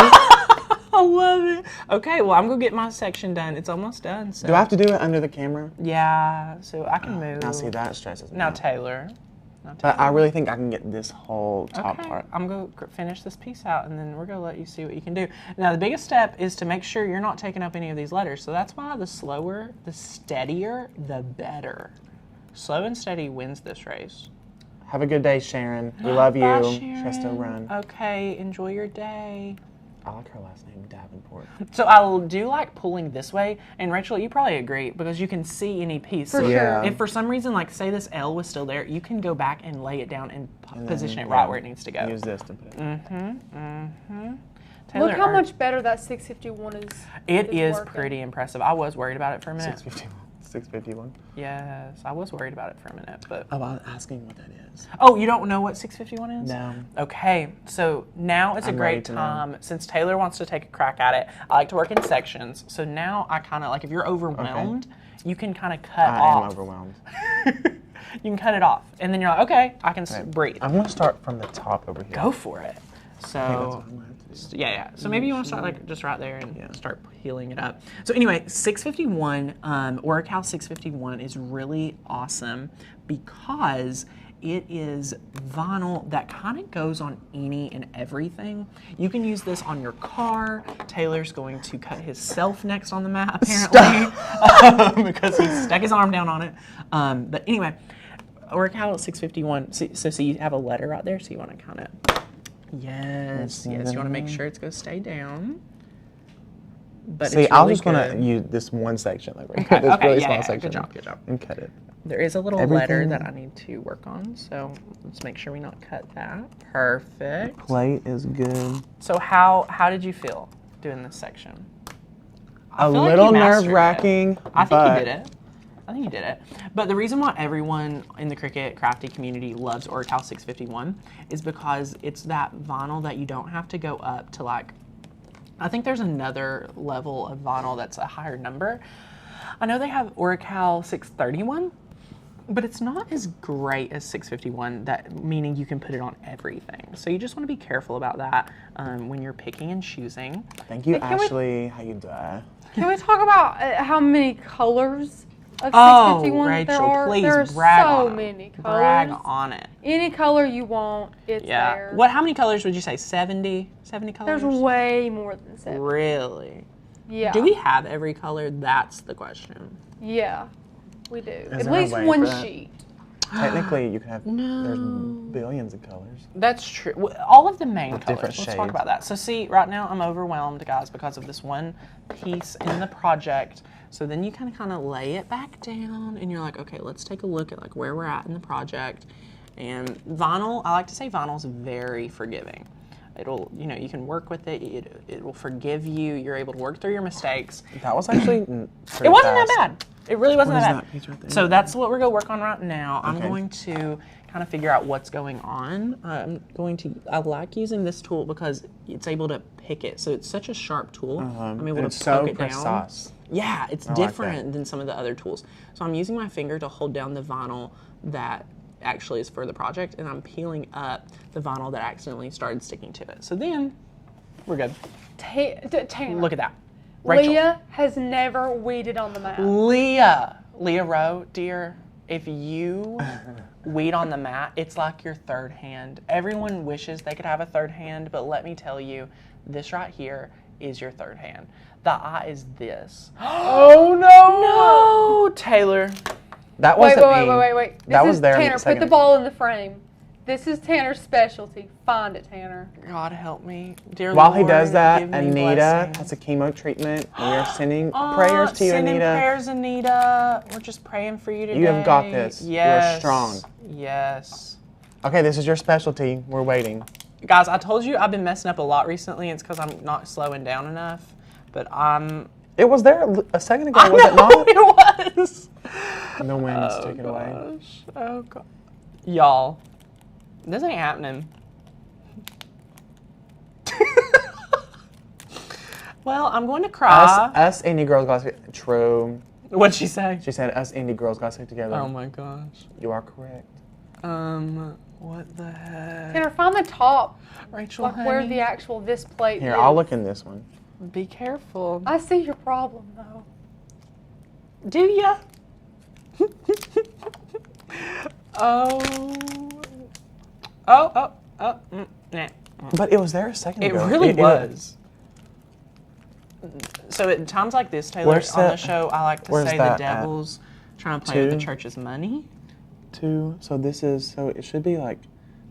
I love it. Okay, well, I'm going to get my section done. It's almost done. So. Do I have to do it under the camera? Yeah, so I can move. Now, see, that stresses me. Now, out. Taylor. But I really think I can get this whole top part. I'm going to finish this piece out, and then we're going to let you see what you can do. Now, the biggest step is to make sure you're not taking up any of these letters. So that's why the slower, the steadier, the better. Slow and steady wins this race. Have a good day, Sharon. We love you. Bye, Sharon. Trust and run. Okay, enjoy your day. I like her last name, Davenport. So I do like pulling this way, and Rachel, you probably agree, because you can see any piece. For So sure. if for some reason, like say this L was still there, you can go back and lay it down and position it right where it needs to go. Use this to put it. Taylor, Look how much better that 651 is. it is working. pretty impressive. I was worried about it for a minute. 651. Yes, I was worried about it for a minute, but Oh, I was asking what that is. oh, you don't know what 651 is? No. Okay, so now is a I'm ready great to know. time. Since Taylor wants to take a crack at it, I like to work in sections. So now I kind of, like if you're overwhelmed, you can kind of cut I off. am overwhelmed. You can cut it off. And then you're like, okay, I can breathe. I'm going to start from the top over here. Go for it. That's So, what I'm going to have to do. yeah. So maybe you want to start like just right there and start healing it up. So anyway, 651, Oracal 651 is really awesome because it is vinyl that kind of goes on any and everything. You can use this on your car. Taylor's going to cut himself next on the mat, apparently, because he stuck his arm down on it. But anyway, Oracal 651, so you have a letter right there, so you want to kind of, yes, you want to make sure it's going to stay down. But See, it's I was really just going to good. use this one section, like right Okay, this okay, really yeah, small yeah, section. good job. And cut it. There is a little letter Everything- that I need to work on, so let's make sure we not cut that. Perfect. Plate is good. So how did you feel doing this section? I A feel like little you mastered it. nerve-wracking. I think but you did it. I think you did it. But the reason why everyone in the Cricut crafty community loves Oracal 651 is because it's that vinyl that you don't have to go up to like, I think there's another level of vinyl that's a higher number. I know they have Oracal 631, but it's not as great as 651, that meaning you can put it on everything. So you just want to be careful about that when you're picking and choosing. Thank you, Hey, can we- Ashley. How you doing? Can we talk about how many colors of Oh, 651 Rachel, there are? please There are brag so on it. many colors. Brag on it. Any color you want, it's Yeah. there. How many colors would you say? 70? 70 colors? There's way more than 7. Really? Yeah. Do we have every color? That's the question. Yeah, we do. Is At there a least way one for that? sheet. Technically, you can have, there's billions of colors. That's true. All of the main With colors. different Let's talk shades. about that. So see, right now I'm overwhelmed, guys, because of this one piece in the project. So then you kind of lay it back down, and you're like, okay, let's take a look at like where we're at in the project. And vinyl, I like to say vinyl is very forgiving. It'll, you can work with it. It will forgive you. You're able to work through your mistakes. That was actually It wasn't that bad. It really wasn't What is that bad. that piece right there? So that's what we're going to work on right now. I'm Okay. going to kind of figure out what's going on. I like using this tool because it's able to pick it. So it's such a sharp tool. I'm able It's to so poke it down. precise. Yeah, it's like different that. than some of the other tools. So I'm using my finger to hold down the vinyl that actually is for the project, and I'm peeling up the vinyl that accidentally started sticking to it. So then we're good. Tanner. Look at that. Rachel. Leah has never weeded on the mat. Leah Rowe, dear, if you weed on the mat, it's like your third hand. Everyone wishes they could have a third hand, but let me tell you, this right here is your third hand. The eye is this. Oh no! No, Taylor. That Wait, wasn't me. wait. That This was is there in Tanner. a Put second. the ball in the frame. This is Tanner's specialty. Find it, Tanner. God help me. Dear While Lord, he does that, give me Anita blessings. has a chemo treatment. We are sending prayers to you, sending Anita. prayers, Anita. We're just praying for you today. You have got this. You are Yes. strong. Yes. Okay, this is your specialty. We're waiting. Guys, I told you I've been messing up a lot recently. It's because I'm not slowing down enough. But I'm... It was there a second ago, was it No, not? it was. The wind's took it away. Gosh. Oh, God. Y'all, this ain't happening. Well, I'm going to cry. Us indie girls got to True. What'd she say? She said us indie girls got to stick together. Oh, my gosh. You are correct. What the heck? Tanner, find the top, Rachel, like where honey. the actual this plate Here, is. I'll look in this one. Be careful. I see your problem, though. Do ya? Oh. Nah. But it was there a second It ago. really was. So at times like this, Taylor, Where's on the that- show, I like to where's say the that at? devil's trying to play with the 2? church's money. 2. So this is, so it should be like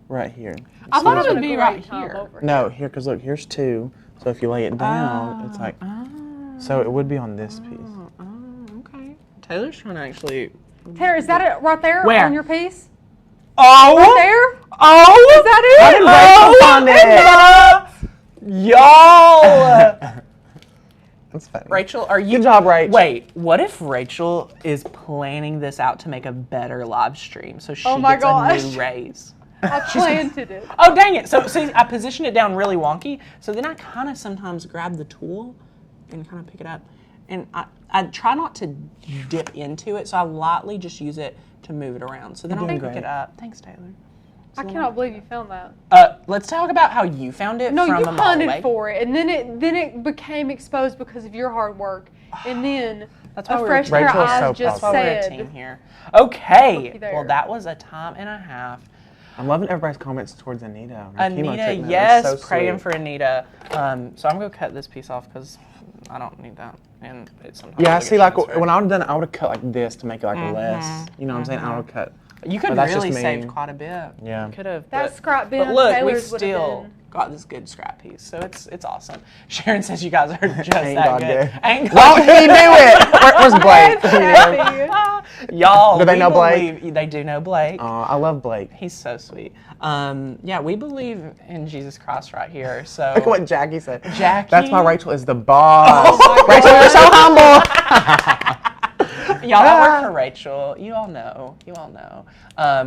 right here. I thought it Having would a be great right time here. over No, here, because look, here's 2. So if you lay it down, it's like, so it would be on this piece. Oh, okay. Taylor's trying to actually. Tara, is that it right there Where? on your piece? Oh! Right there? Oh! Is that it? I didn't break Y'all! That's funny. Rachel, are you? Good job, Rach. Wait, what if Rachel is planning this out to make a better live stream so she Oh my gets a gosh. new raise? I planted it. Oh, dang it. So, see, I positioned it down really wonky. So then I kind of sometimes grab the tool and kind of pick it up. And I try not to dip into it, so I lightly just use it to move it around. So then I'll doing pick great. it up. Thanks, Taylor. I cannot believe you found that. Let's talk about how you found it No, from you a mile away. hunted for it, and then it became exposed because of your hard work. And then That's why a we're fresh a pair of Rachel's eyes so just proud. That's why we're a team said, here. Okay. Looky there. Well, that was a time and a half. I'm loving everybody's comments towards Anita. Her chemo Anita, treatment. yes, That's so praying sweet. for Anita. So I'm going to cut this piece off because I don't need that. And it's sometimes Yeah, it'll see, get like transferred. when I would have done it, I would have cut like this to make it like less. You know what I'm saying? I would have cut. You could But that's really just me. saved quite a bit. Yeah. You could have. That but, scrap bin But of look, we Taylor's would've still been- got this good scrap piece, so it's awesome. Sharon says you guys are just Ain't that God good. good. Ain't Well, God he knew it. Where's Blake? Happy. Y'all, Do they we know Blake? believe- They do know Blake. I love Blake. He's so sweet. Yeah, we believe in Jesus Christ right here. So Look at what Jackie said. Jackie? That's why Rachel is the boss. Oh my Rachel, you're so humble. y'all, I work for Rachel. You all know. You all know.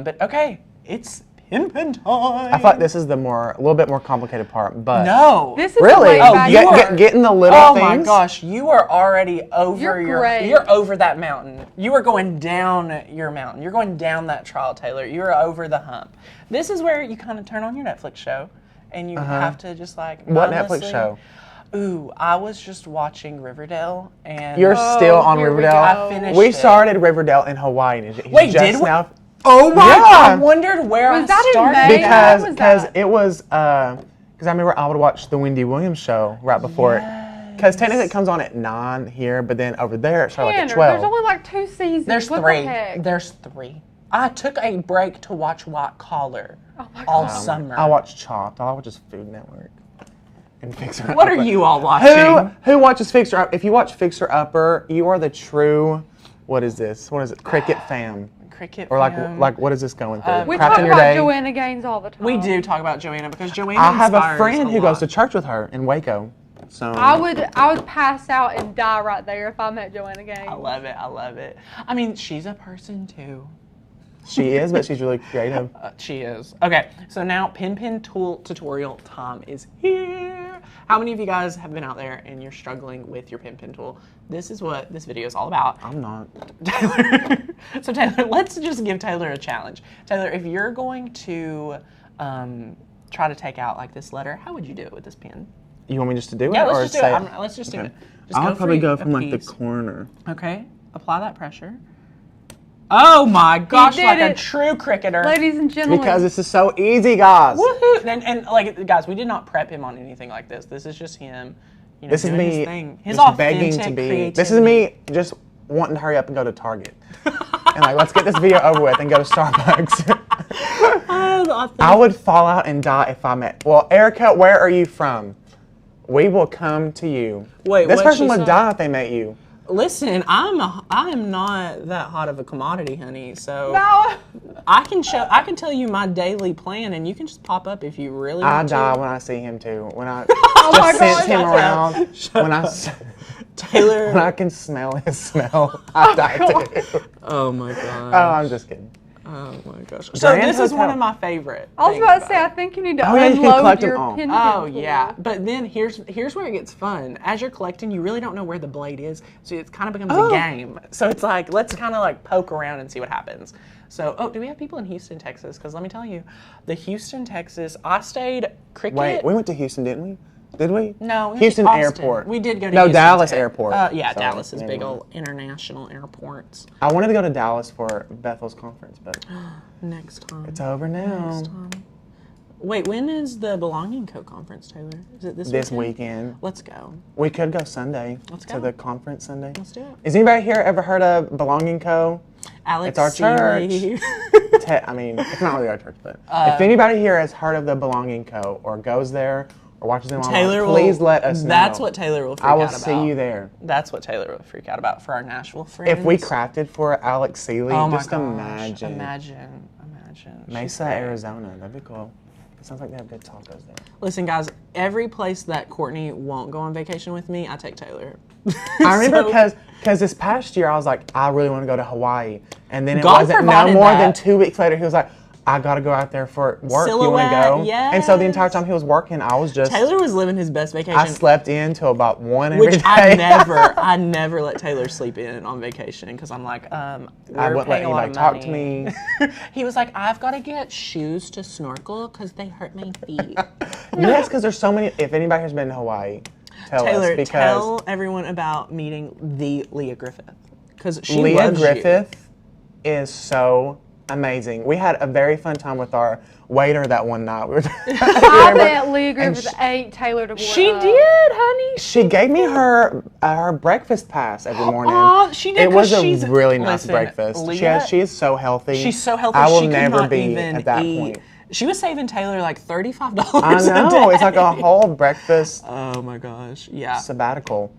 But okay, it's pin time. I feel like this is the a little bit more complicated part, but No. This is really, a way back. you are- getting the little Oh things. my gosh, you are already over You're great. you're over that mountain. You are going down your mountain. You're going down that trial, Taylor. You're over the hump. This is where you kind of turn on your Netflix show and you have to just like What Netflix mindlessly- show? Ooh, I was just watching Riverdale and You're still on here we Riverdale. go. I finished We it. started Riverdale in Hawaii. And he's Wait, just did we? now. Oh my Yeah. I wondered where Was I that in started. May? that. When was Because that? it was because I remember I would watch the Wendy Williams show right before it. Because technically it comes on at 9 here, but then over there it started like at Tanner, 12. there's only like 2 seasons. There's what 3. The heck? There's 3. I took a break to watch White Collar Oh my all God. summer. I watch Chopped. All I watch is Food Network. And Fixer What are Upper. you all watching? Who watches Fixer Upper? If you watch Fixer Upper, you are the true. What is this? What is it? Cricket fam. Cricket Or fam. like what is this going through? We Crap talk in your about day. Joanna Gaines all the time. We do talk about Joanna because Joanna I have a inspires friend who lot. goes to church with her in Waco. So I would pass out and die right there if I met Joanna Gaines. I love it. I love it. I mean, she's a person too. she is, but she's really creative. She is. Okay, so now pin tool tutorial time is here. How many of you guys have been out there and you're struggling with your pin tool? This is what this video is all about. I'm not. Taylor. So Taylor, let's just give Taylor a challenge. Taylor, if you're going to try to take out like this letter, how would you do it with this pin? You want me just to do it? Yeah, or let's just do say it. Let's just do Okay. it. Just I'll probably go a from like the piece. corner. Okay, apply that pressure. Oh my gosh, did like a it. true cricketer. Ladies and gentlemen, Because this is so easy, guys. Woohoo! And like guys, we did not prep him on anything like this. This is just him, you know, This is doing me his thing. His just begging to authentic be. creativity. This is me just wanting to hurry up and go to Target. And like, let's get this video over with and go to Starbucks. I would fall out and die if I met. Well, Erica, where are you from? We will come to you. Wait, this what'd person she would say? die if they met you. Listen, I am not that hot of a commodity, honey. So no. I can tell you my daily plan, and you can just pop up if you really I want to. die when I see him too. When I my just sense gosh. him around. When I Taylor. when I can smell his smell, I die too. Oh my god. Oh, I'm just kidding. Oh my gosh. So Grand this is one Hotel. of my favorite. I was things about to say, I it. think you need to Oh, yeah, you can unload collect them your all. pin Oh tool. yeah, but then here's where it gets fun. As you're collecting, you really don't know where the blade is, so it kind of becomes Oh. a game. So it's like let's kind of like poke around and see what happens. So do we have people in Houston, Texas? Because let me tell you, the Houston, Texas, I stayed Cricut. Wait, we went to Houston, didn't we? Did we? No. we went Houston to Austin. Airport. We did go to No, Houston, Dallas too. Airport. Yeah, Sorry. Dallas is big Anyway. old international airports. I wanted to go to Dallas for Bethel's conference, but Next time. it's over now. Next time. Wait, when is the Belonging Co. conference, Taylor? Is it This weekend. Let's go. We could go Sunday. Let's to go. the conference Sunday. Let's do it. Is anybody here ever heard of Belonging Co.? Alex It's our Seeley. I mean, it's not really our church, but if anybody here has heard of the Belonging Co. or goes there or watches them online, please let us know. That's what Taylor will freak I will out about. see you there. That's what Taylor will freak out about for our Nashville friends. If we crafted for Alex Seeley, oh my just gosh, imagine. Imagine. Mesa, Arizona. That'd be cool. It sounds like they have good tacos there. Listen, guys, every place that Courtney won't go on vacation with me, I take Taylor. I remember because this past year I was like, I really want to go to Hawaii, and then it God wasn't provided no more that. than 2 weeks later. He was like, I gotta go out there for work. You want to go? Silhouette, And so the entire time he was working, I was just Taylor was living his best vacation. I slept in till about 1 every Which day. I never let Taylor sleep in on vacation because I'm like, I we're wouldn't let paying a lot anybody of talk to money. me. He was like, I've got to get shoes to snorkel because they hurt my feet. Yes, because there's so many. If anybody has been to Hawaii, tell Taylor, us because tell everyone about meeting the Leah Griffith because she Leah loves Griffith is so amazing. We had a very fun time with our waiter that one night. We were I bet Leah Griffith ate Taylor to you. She did, honey. She gave me her breakfast pass every morning. Oh, she did. It was 'cause a she's- really nice listen, breakfast. Leah, She is so healthy. she's so healthy. I will she could never not be even at that eat. point. She was saving Taylor like $35 I a know. day. It's like a whole breakfast Oh my gosh. Yeah. sabbatical.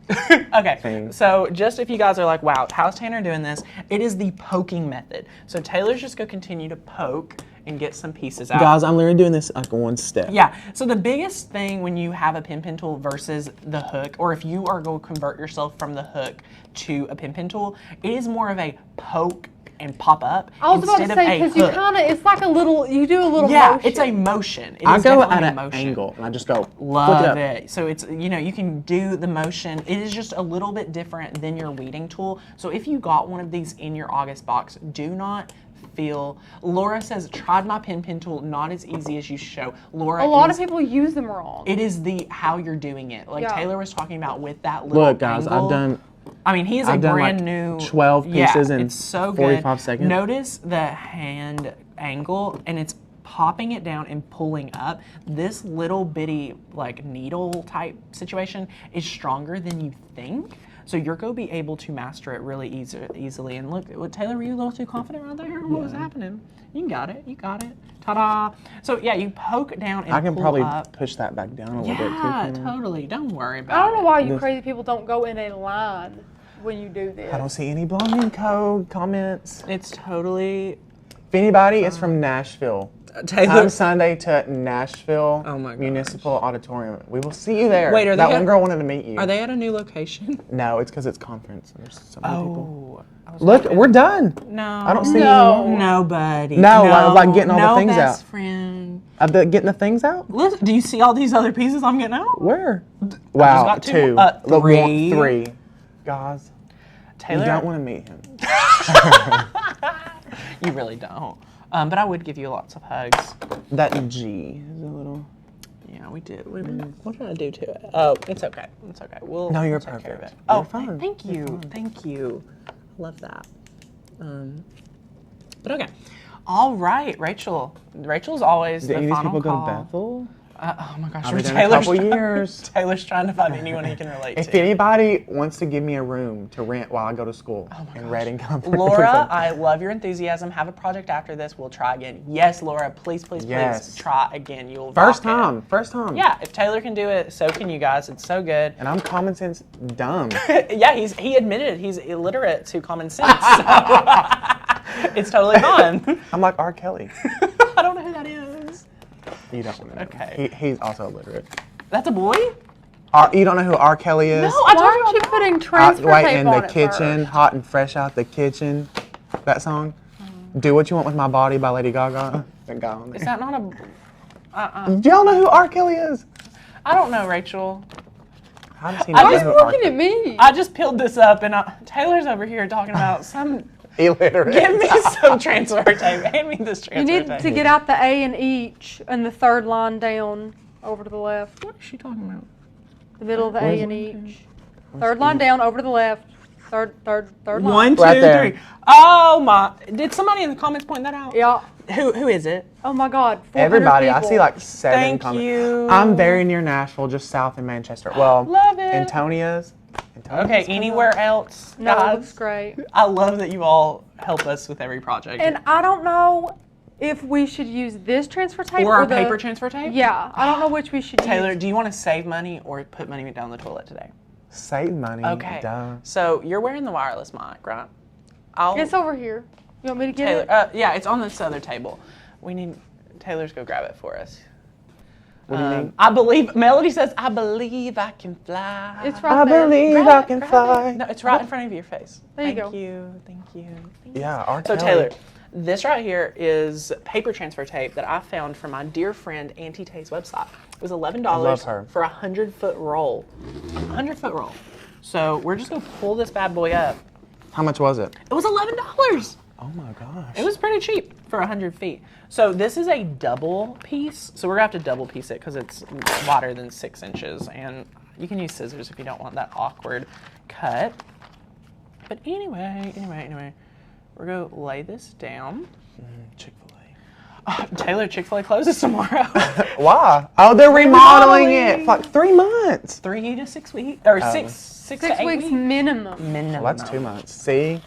Okay, thing. so just if you guys are like, wow, how's Tanner doing this? It is the poking method. So Taylor's just going to continue to poke and get some pieces out. Guys, I'm literally doing this like one step. Yeah, so the biggest thing when you have a pin tool versus the hook, or if you are going to convert yourself from the hook to a pin tool, it is more of a poke and pop up I was about to instead say, of a because you hook. kind of, it's like a little, you do a little Yeah, motion. it's a motion. It I is go definitely at a an motion. angle and I just go Love flick it. So it's, you can do the motion. It is just a little bit different than your weeding tool. So if you got one of these in your August box, do not feel. Laura says, tried my pin tool, not as easy as you show. Laura, A lot of people use them wrong. it is the how you're doing it. Like Yeah. Taylor was talking about with that little Look, guys, angle. I've done. I mean, he is a I've done, brand like, new 12 pieces in it's so 45 good. seconds. Notice the hand angle, and it's popping it down and pulling up. This little bitty like needle type situation is stronger than you think. So you're going to be able to master it really easily. And look, Taylor, were you a little too confident right there? What was happening? You got it. You got it. Ta-da. So yeah, you poke down and I can pull probably up. push that back down a little bit too. Yeah, can I? totally. Don't worry about it. I don't know why you crazy people don't go in a line when you do this. I don't see any Belonging Co. comments. It's totally If anybody is from Nashville, Taylor. come Sunday to Nashville Oh my gosh. Municipal Auditorium. We will see you there. Wait, are that they one at- girl wanted to meet you. Are they at a new location? No, it's because it's conference. There's so many people. I was Look, like, we're done. no. I don't see No. any more. Nobody. No, like getting all the no things best out. friend. I've been getting the things out. Listen, do you see all these other pieces I'm getting out? Where? Wow, got two. two. Look, Three. three. Guys, Taylor, you don't want to meet him. you really don't. But I would give you lots of hugs. That G is a little. Yeah, we did. What did I do to it? Oh, it's okay. It's okay. No, you're we'll take care of perfect. it. You're Oh, fine. thank You're you. fine. Thank you. Love that. But okay. All right, Rachel. Rachel's always Did the any of these final people call. go to Bethel? Oh my gosh, I've been there a Taylor's couple trying- years. Taylor's trying to find anyone he can relate If to. anybody wants to give me a room to rent while I go to school in Reading, Laura, I love your enthusiasm. Have a project after this. We'll try again. Yes, Laura, please, please, Yes. please try again. You'll First rock it. time. First time. Yeah, if Taylor can do it, so can you guys. It's so good. And I'm common sense dumb. Yeah, he admitted he's illiterate to common sense. So it's totally fine. I'm like R. Kelly. I don't know who that is. You don't want to know. Okay. He's also illiterate. That's a boy? You don't know who R. Kelly is? No, I Why told aren't you putting transfer Wait tape in on the it kitchen, first? hot and fresh out the kitchen. That song. Do What You Want with My Body by Lady Gaga. That guy on there. Is that not a... Do y'all know who R. Kelly is? I don't know, Rachel. How does he I not Why know are who you R. looking Kelly at me? I just peeled this up, and Taylor's over here talking about some... Illiterate. Give me some transfer tape. Hand me this transfer You need tape. to get out the A in each and the third line down over to the left. What is she talking about? The middle of the A in each. Third line down, over to the left. Third line. 1, 2, Right there. 3. Oh my! Did somebody in the comments point that out? Yeah. Who is it? Oh my God. 400 Everybody, I people. see like 7 Thank comments. you. I'm very near Nashville, just south of Manchester. Well, Love it. Antonia's. Okay, anywhere else, No, it guys? looks great. I love that you all help us with every project. And I don't know if we should use this transfer tape or our the paper transfer tape? Yeah, I don't know which we should Taylor, use. do you want to save money or put money down the toilet today? Save money. Okay. Duh. So you're wearing the wireless mic, right? It's over here. You want me to get Taylor, it? yeah, it's on this other table. We need Taylor's go grab it for us. What do you mean? I believe Melody says, "I believe I can fly." It's right I there. believe Grab I it, can grab fly. it. No, it's right in front of your face. There you Thank go. you. Thank you. Yeah, R. So Kelly. Taylor, this right here is paper transfer tape that I found from my dear friend Auntie Tay's website. It was $11 love her. for a 100-foot roll. 100-foot roll. So we're just gonna pull this bad boy up. How much was it? It was $11. Oh my gosh. It was pretty cheap for 100 feet. So this is a double piece. So we're gonna have to double piece it because it's wider than 6 inches. And you can use scissors if you don't want that awkward cut. But anyway, we're gonna lay this down. Chick-fil-A. Taylor, Chick-fil-A closes tomorrow. Why? Oh, they're remodeling it for like 3 months. 3 to 6 weeks, or six to 6 8 weeks minimum. Minimum. Well, that's 2 months. See?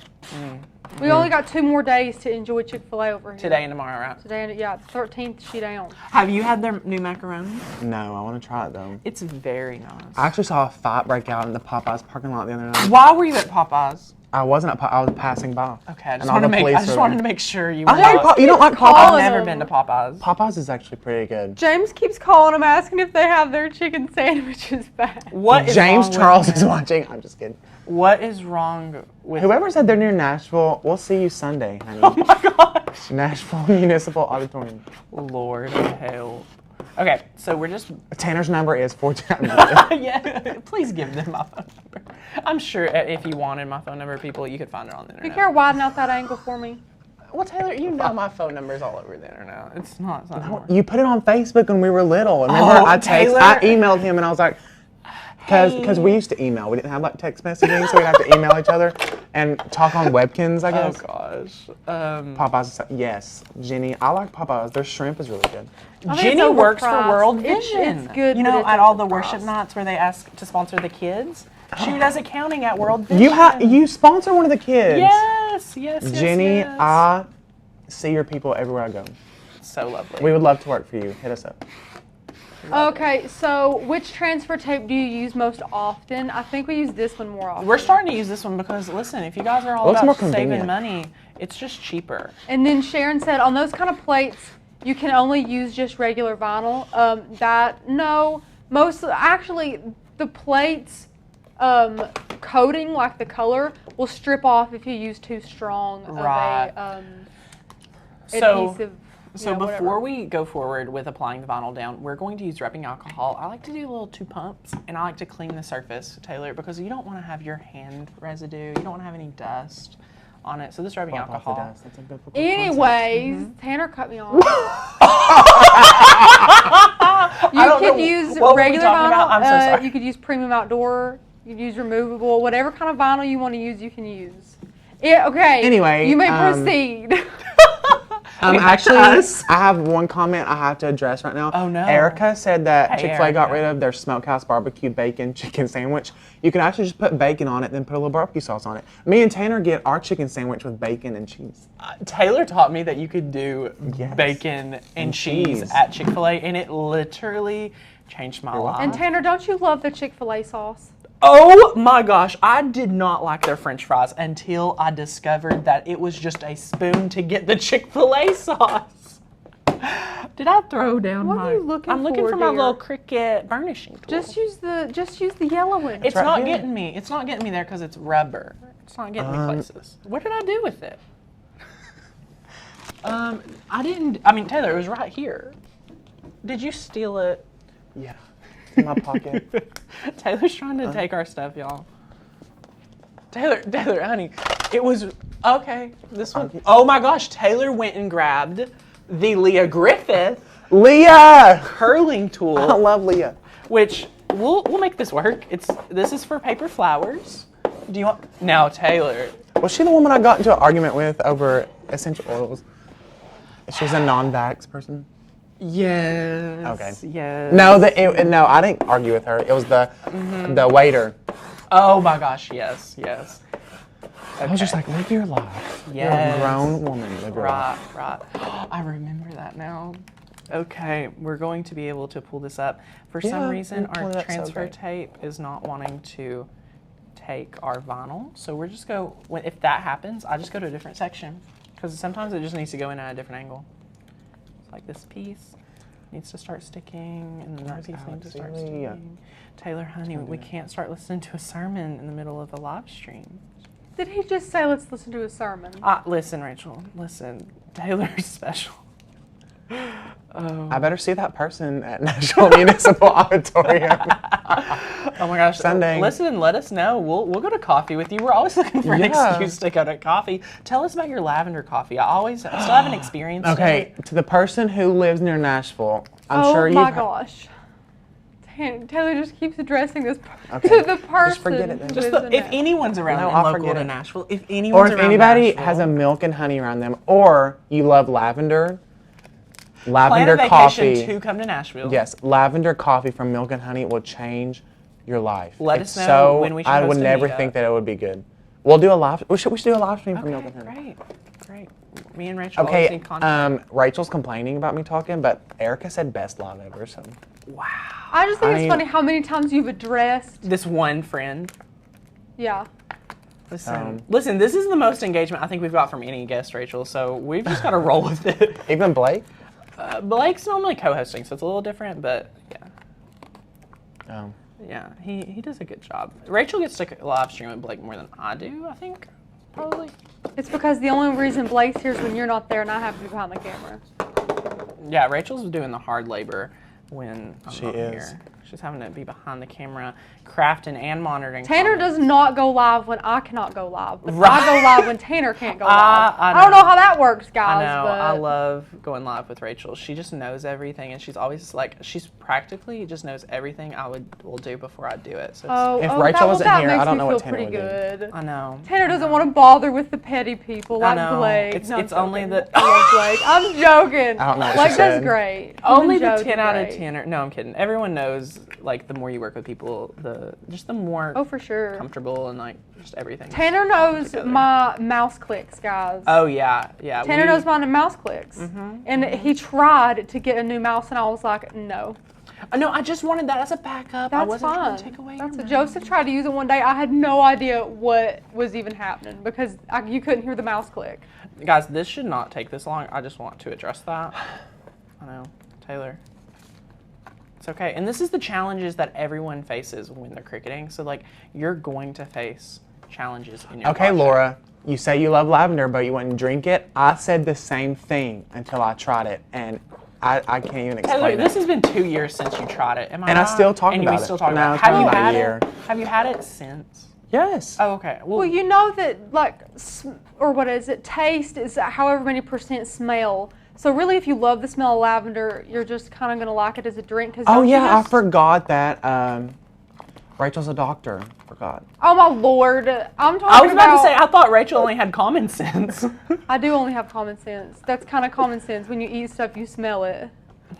We only got 2 more days to enjoy Chick-fil-A over here. Today and tomorrow, right? Today and yeah, 13th she down. Have you had their new macaroni? No, I want to try it though. It's very nice. I actually saw a fight break out in the Popeyes parking lot the other night. Why were you at Popeyes? I wasn't at I was passing by. Okay, I just, And all the police were wanted there. to make sure you were I like not. You don't like calling Popeyes? I've never them. been to Popeyes. Popeyes is actually pretty good. James keeps calling them asking if they have their chicken sandwiches back. What is James wrong Charles with is him? watching. I'm just kidding. What is wrong with Whoever said they're near Nashville, we'll see you Sunday, honey. Oh my gosh. Nashville Municipal Auditorium. Lord help. Okay, so we're just Tanner's number is 14. yeah. Please give them my phone number. I'm sure if you wanted my phone number, people, you could find it on the You internet. care widen out that angle for me? Well, Taylor, you know my phone number is all over the internet. It's not hard. You put it on Facebook when we were little. Remember, Oh, Taylor? I emailed him and I was like, because we used to email. We didn't have like text messaging, so we'd have to email each other and talk on webkins, I Oh guess. gosh. Popeyes, yes. Jenny, I like Popeyes. Their shrimp is really good. I think Jenny it's works for overpriced. World It's- Vision. it's good, You but know, it's at all the worship overpriced. nights where they ask to sponsor the kids, she does accounting at World Vision. You sponsor one of the kids. Yes, Jenny, yes. I see your people everywhere I go. So lovely. We would love to work for you. Hit us up. Okay, so which transfer tape do you use most often? I think we use this one more often. We're starting to use this one because, listen, if you guys are all Well, it's about more saving convenient. money, it's just cheaper. And then Sharon said on those kind of plates, you can only use just regular vinyl. Actually, the plates coating, like the color, will strip off if you use too strong of Right. a So- adhesive. So you know, before whatever. we go forward with applying the vinyl down, we're going to use rubbing alcohol. I like to do a little 2 pumps, and I like to clean the surface, Taylor, because you don't want to have your hand residue. You don't want to have any dust on it. So this rubbing Wipe off the alcohol. dust. That's a biblical Anyways, Tanner cut me off. I You don't could know. use What were we regular talking vinyl. about? I'm so sorry. You could use premium outdoor. You could use removable. Whatever kind of vinyl you want to use, you can use. Yeah. Okay. Anyway, you may proceed. Actually, us. I have one comment I have to address right now. Oh, no. Erica said that Hey, Chick-fil-A got Erica. rid of their smokehouse barbecue bacon chicken sandwich. You can actually just put bacon on it, then put a little barbecue sauce on it. Me and Tanner get our chicken sandwich with bacon and cheese. Taylor taught me that you could do Yes. bacon and cheese cheese. at Chick-fil-A, and it literally changed my life. And Tanner, don't you love the Chick-fil-A sauce? Oh my gosh, I did not like their french fries until I discovered that it was just a spoon to get the Chick-fil-A sauce. Did I throw down What my... are you looking I'm looking for, for my dear? little Cricut burnishing tool. Just use the yellow one. It's right not here. getting me. It's not getting me there because it's rubber. It's not getting me places. What did I do with it? I didn't... I mean, Taylor, it was right here. Did you steal it? Yeah, it's in my pocket. Taylor's trying to take our stuff, y'all. Taylor, honey, it was okay. This one. Oh my gosh, Taylor went and grabbed the Leah Griffith Leah! curling I tool, love Leah. which we'll make this work. This is for paper flowers. Do you want now, Taylor? Was she the woman I got into an argument with over essential oils? She's a non-vax person. Yes. Okay. Yes. No, no, I didn't argue with her. It was the waiter. Oh my gosh, yes. Okay. I was just like, live your life. Yes. You're a grown woman. Live your life. Right. I remember that now. Okay, we're going to be able to pull this up. For some reason, our transfer tape is not wanting to take our vinyl. So we're just if that happens, I just go to a different section. Because sometimes it just needs to go in at a different angle. It's like this piece needs to start sticking, and then that piece needs to start sticking. Taylor, honey, we can't start listening to a sermon in the middle of a live stream. Did he just say, let's listen to a sermon? Listen, Rachel, listen. Taylor's special. I better see that person at National Municipal Auditorium. Oh my gosh. Sunday. Listen, let us know. We'll go to coffee with you. We're always looking for an excuse to go to coffee. Tell us about your lavender coffee. I still haven't experienced it. Okay, to the person who lives near Nashville, I'm sure you've... Oh my gosh. Taylor just keeps addressing this to the person. Just forget it then. If anyone's around No, and I'll local forget to it. Nashville, if anyone's Or if around anybody Nashville, has a milk and honey around them, or you love lavender plan a vacation coffee. to come to Nashville. Yes, lavender coffee from Milk and Honey will change your life. Let us know when we should I host would a never meetup. think that it would be good. We'll do a live. We should do a live stream from Milk and Honey. Great. Me and Rachel always need Okay. content. Rachel's complaining about me talking, but Erica said best live ever. So. Wow. I just think it's funny how many times you've addressed. This one friend. Yeah. Listen, this is the most engagement I think we've got from any guest, Rachel, so we've just got to roll with it. Even Blake? Blake's normally co-hosting, so it's a little different, but yeah. Oh. Yeah, he does a good job. Rachel gets to live stream with Blake more than I do, I think, probably. It's because the only reason Blake's here is when you're not there and I have to be behind the camera. Yeah, Rachel's doing the hard labor when I'm not is. here. She's having to be behind the camera, crafting and monitoring. Tanner comments. does not go live when I cannot go live, but Right. I go live when Tanner can't go live. I don't know how that works, guys. I know. But I love going live with Rachel. She just knows everything, and she's always she's practically just knows everything I will do before I do it. So If Rachel wasn't here, I don't know what Tanner Tanner would do. good. I know. Tanner doesn't want to bother with the petty people like know. Blake. It's I'm only joking. the- I love Blake. I'm joking. I don't know what Blake she does said. great. Only Even the Joe 10 did out of great. 10. No, I'm kidding. Everyone knows, the more you work with people, the more Oh, for sure. comfortable and just everything. Tanner knows together. my mouse clicks, guys. Oh yeah. Tanner knows my mouse clicks. And he tried to get a new mouse, and I was like, no. No, I just wanted that as a backup. I That's wasn't trying fine. to take away That's your Joseph tried to use it one day. I had no idea what was even happening because you couldn't hear the mouse click. Guys, this should not take this long. I just want to address that. I know. Taylor. It's okay. And this is the challenges that everyone faces when they're cricketing. So, you're going to face challenges in your Okay, project. Laura, you say you love lavender, but you wouldn't drink it. I said the same thing until I tried it, and I can't even explain Taylor, it. this has been 2 years since you tried it. Am I And I right? still talk and about we it. still talk No, about it. it's Have been you about a had year. it? Have you had it since? Yes. Oh, okay. Well, you know that, taste is however many % smell. So really, if you love the smell of lavender, you're just kind of going to like it as a drink. Oh, yeah, I forgot that Rachel's a doctor. Forgot. Oh, my Lord. I'm talking I was about to say, I thought Rachel only had common sense. I do only have common sense. That's kind of common sense. When you eat stuff, you smell it.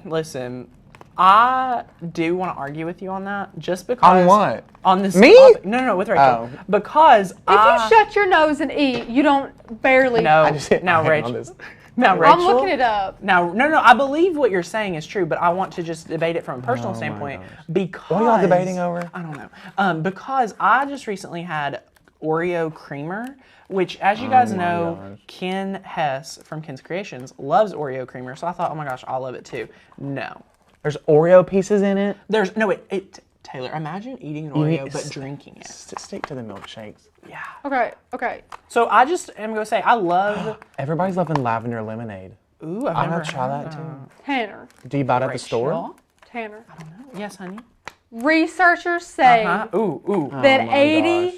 Listen, I do want to argue with you on that, just because. On what? On this Me? topic. No, with Rachel. Oh. Because If you shut your nose and eat, you don't barely. No, I just hit my now hand Rachel. on this. Now Rachel. I'm looking it up. Now, no, I believe what you're saying is true, but I want to just debate it from a personal Oh my standpoint gosh. because. What are y'all debating over? I don't know. Because I just recently had Oreo creamer, which, as you guys my know, gosh. Ken Hess from Ken's Creations loves Oreo creamer, so I thought, oh my gosh, I'll love it too. No. There's Oreo pieces in it. There's no, Taylor, imagine eating an Oreo but drinking it. Stick to the milkshakes. Yeah. Okay. So I just am going to say, I love. Everybody's loving lavender lemonade. Ooh, I've I'm never gonna try had that too. Tanner. Do you buy it at the store? Rachel? Tanner. Yes, honey. Researchers say Ooh. that Oh my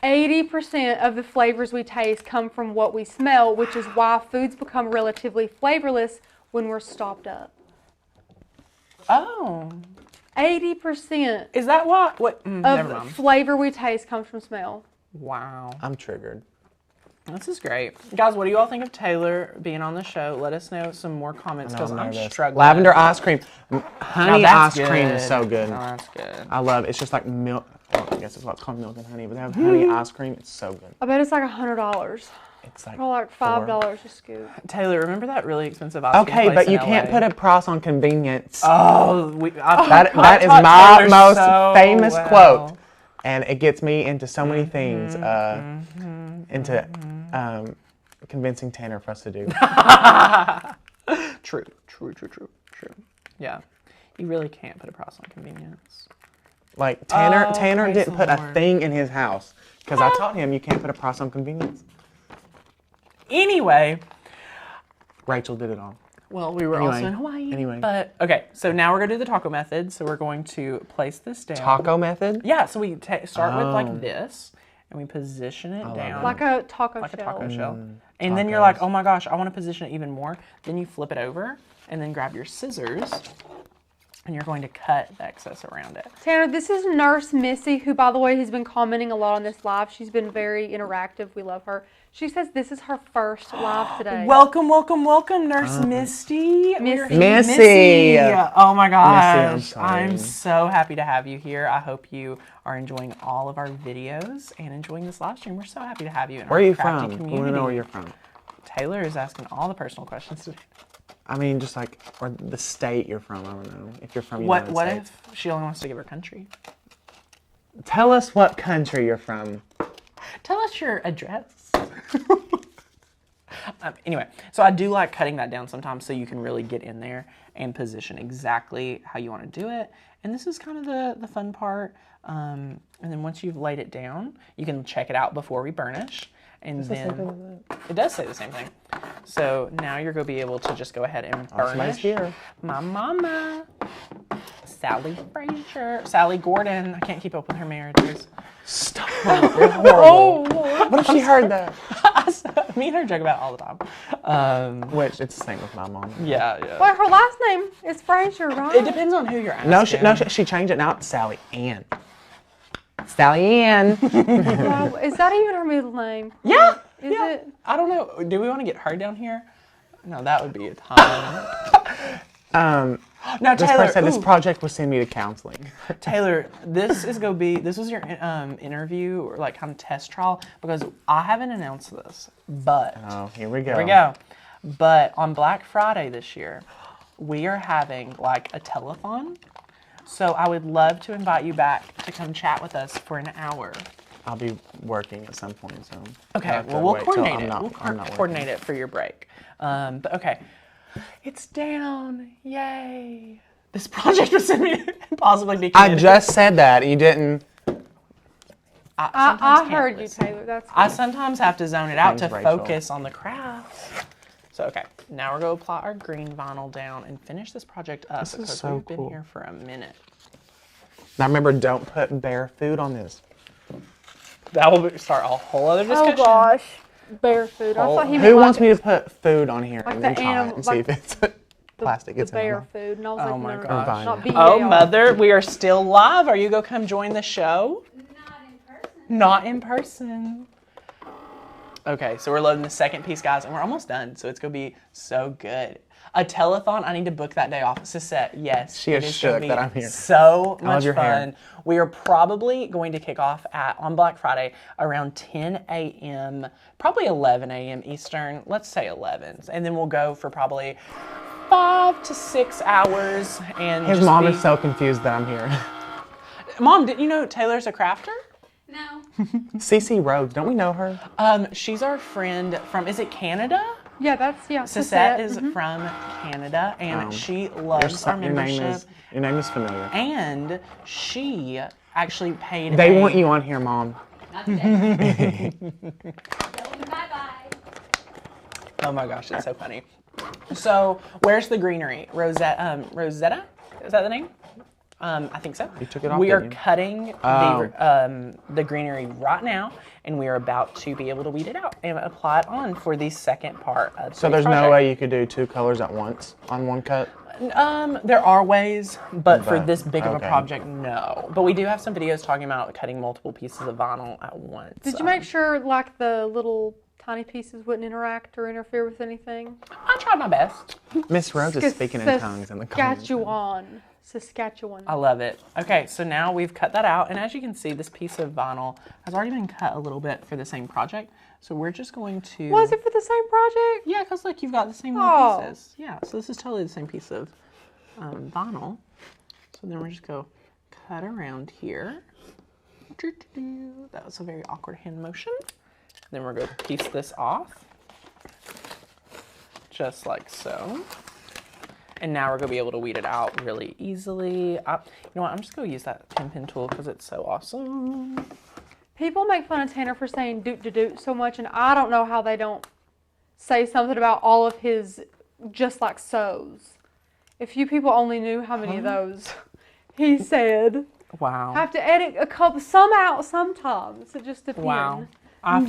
80% of the flavors we taste come from what we smell, which is why foods become relatively flavorless when we're stopped up. Oh. 80% Is that what? Never of mind. flavor we taste comes from smell. Wow. I'm triggered. This is great. Guys, what do you all think of Taylor being on the show? Let us know some more comments because I'm struggling. Lavender ice cream. Honey that's ice cream is good. so good. Oh, that's good. I love it. It's just like milk. Well, I guess it's what's called milk and honey, but they have honey ice cream. It's so good. I bet it's like $100 It's like, or like $5 a scoop. Taylor, remember that really expensive ice cream okay, place but in you can't LA? put a price on convenience. Oh, that is my most famous quote, and it gets me into so many things. Into convincing Tanner for us to do. True. Yeah, you really can't put a price on convenience. Like Tanner praise didn't the put a Lord. thing in his house because I taught him you can't put a price on convenience. Anyway, Rachel did it all. well, we were Anyway, also in Hawaii. anyway. But, okay, so now we're going to do the taco method. So we're going to place this down. Taco method? Yeah, so we start with like this, and we position it down. Like a taco like shell. a taco shell. And then you're like, oh my gosh, I want to position it even more. Then you flip it over, and then grab your scissors, and you're going to cut the excess around it. Tanner, this is Nurse Missy, who, by the way, has been commenting a lot on this live. She's been very interactive. We love her. She says this is her first live today. Welcome, Nurse Misty. Missy. Oh my gosh. Missy, I'm sorry. I'm so happy to have you here. I hope you are enjoying all of our videos and enjoying this live stream. We're so happy to have you in Where our are you crafty from? community. I want to know where you're from. Taylor is asking all the personal questions today. I mean, just like, or the state you're from. I don't know. If you're from What United States. if she only wants to give her country? Tell us what country you're from. Tell us your address. Anyway, so I do like cutting that down sometimes so you can really get in there and position exactly how you want to do it. And this is kind of the fun part. And then once you've laid it down, you can check it out before we burnish. And then it does say the same thing. So now you're going to be able to just go ahead and burnish. Here. My mama, Sally Frazier, Sally Gordon. I can't keep up with her marriages. Stop. You're horrible. Oh, What if she heard that? Me and her joke about it all the time. Which, it's the same with my mom. Yeah. well, her last name is Frazier, right? It depends on who you're asking. No, she changed it now to Sally Ann. Sally Ann. Wow, is that even her middle name? Yeah. Is it? I don't know. Do we want to get her down here? No, that would be a ton. Now, This Taylor, person said this project will send me to counseling. Taylor, this was your interview or like kind of test trial because I haven't announced this, but Oh, here we go. here we go. But on Black Friday this year, we are having like a telethon. So I would love to invite you back to come chat with us for an hour. I'll be working at some point, so. Okay, I'll have to well, we'll wait till coordinate I'm it. not- We'll I'm not coordinate it for your break. But okay, it's down. Yay. This project was sent me possibly be I committed. just said that. You didn't. I sometimes heard can't you, listen. Taylor. That's I sometimes have to zone it out to Name's Rachel. focus on the crafts. So, okay, now we're going to apply our green vinyl down and finish this project up This is because so we've been cool. here for a minute. Now remember, don't put bare food on this. That will start a whole other discussion. Oh gosh, bear food. I thought he meant Who like wants me to put food on here like and then the try it animal- and see like if it's plastic? the It's in my bear mouth. food, and I was Oh like, my no, gosh. not Oh, BAR. mother, we are still live. Are you going to come join the show? Not in person. Okay, so we're loading the second piece, guys, and we're almost done, so it's going to be so good. A telethon, I need to book that day off. Sisette, yes. She is it shook gonna be that I'm here. So I love much your hair. fun. We are probably going to kick off on Black Friday around 10 a.m., probably 11 a.m. Eastern. Let's say 11. And then we'll go for probably 5 to 6 hours. And His just mom be- is so confused that I'm here. Mom, didn't you know Taylor's a crafter? No. Cece Rhodes, don't we know her? She's our friend from, is it Canada? Yeah, that's Sisette is from Canada, and she loves our Your membership. name is familiar. And she actually paid. They want you on here, Mom. Not today. Bye-bye. Oh my gosh, it's so funny. So, where's the greenery? Rosetta? Is that the name? I think so. You took it off, We are didn't you? cutting the greenery right now, and we are about to be able to weed it out and apply it on for the second part of So there's no way you could do 2 colors at once on one cut? There are ways, but for But, this big of a okay. project, no. But we do have some videos talking about cutting multiple pieces of vinyl at once. Did you make sure like the little tiny pieces wouldn't interact or interfere with anything? I tried my best. Miss Rose is speaking in tongues in the comments. Saskatchewan. I love it. Okay, so now we've cut that out, and as you can see, this piece of vinyl has already been cut a little bit for the same project. So we're just going to... Was it for the same project? Yeah, because look, you've got the same little pieces. Yeah, so this is totally the same piece of vinyl. So then we're just going to cut around here. That was a very awkward hand motion. Then we're going to piece this off. Just like so. And now we're going to be able to weed it out really easily. You know what, I'm just going to use that pin tool because it's so awesome. People make fun of Tanner for saying doot so much, and I don't know how they don't say something about all of his just like so's. If you people only knew how many of those he said. Wow. Have to edit a couple, some out sometimes. It just depends. Wow.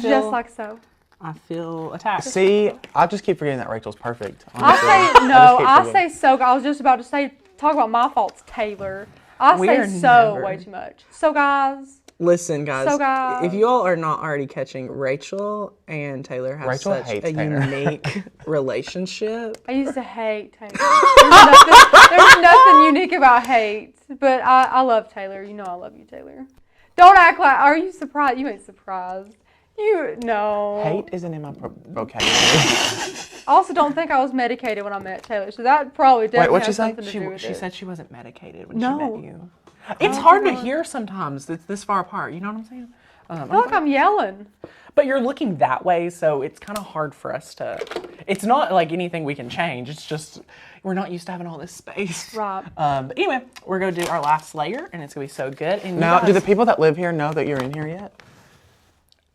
Just like so. I feel attacked. See, I just keep forgetting that Rachel's perfect. I honestly. say no. just keep I forgetting. say so. I was just about to say talk about my faults, Taylor. I We say are so never- way too much. So guys, Listen, guys, So, guys- if you all are not already catching, Rachel and Taylor have Rachel such hates a Taylor. unique relationship. I used to hate Taylor. There's nothing unique about hate, but I love Taylor. You know I love you, Taylor. Don't act like. Are you surprised? You ain't surprised. You no. Hate isn't in my vocabulary. I also don't think I was medicated when I met Taylor, so that probably definitely what'd has you say? something to do with She it. said she wasn't medicated when No. she met you. It's hard to hear sometimes. It's this far apart. You know what I'm saying? I feel like I'm yelling. But you're looking that way, so it's kind of hard for us to. It's not like anything we can change. It's just we're not used to having all this space. Right. But anyway, we're gonna do our last layer, and it's gonna be so good. And you Now, do the guys- people that live here know that you're in here yet?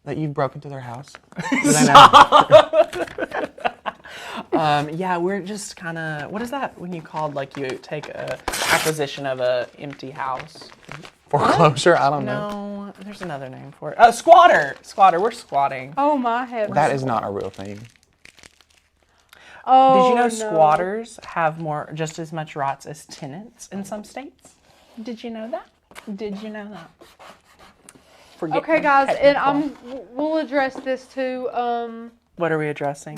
That you've broken into their house? Do they know? Yeah, we're just kind of. What is that when you called like you take a acquisition of a empty house? Foreclosure? I don't know. No, there's another name for it. Squatter. Squatter. We're squatting. Oh my heavens. That is not a real thing. Oh, Did you know no. squatters have just as much rights as tenants in some states? Did you know that? Did you know that? Forget Okay, the guys, and technical. we'll address this too. What are we addressing?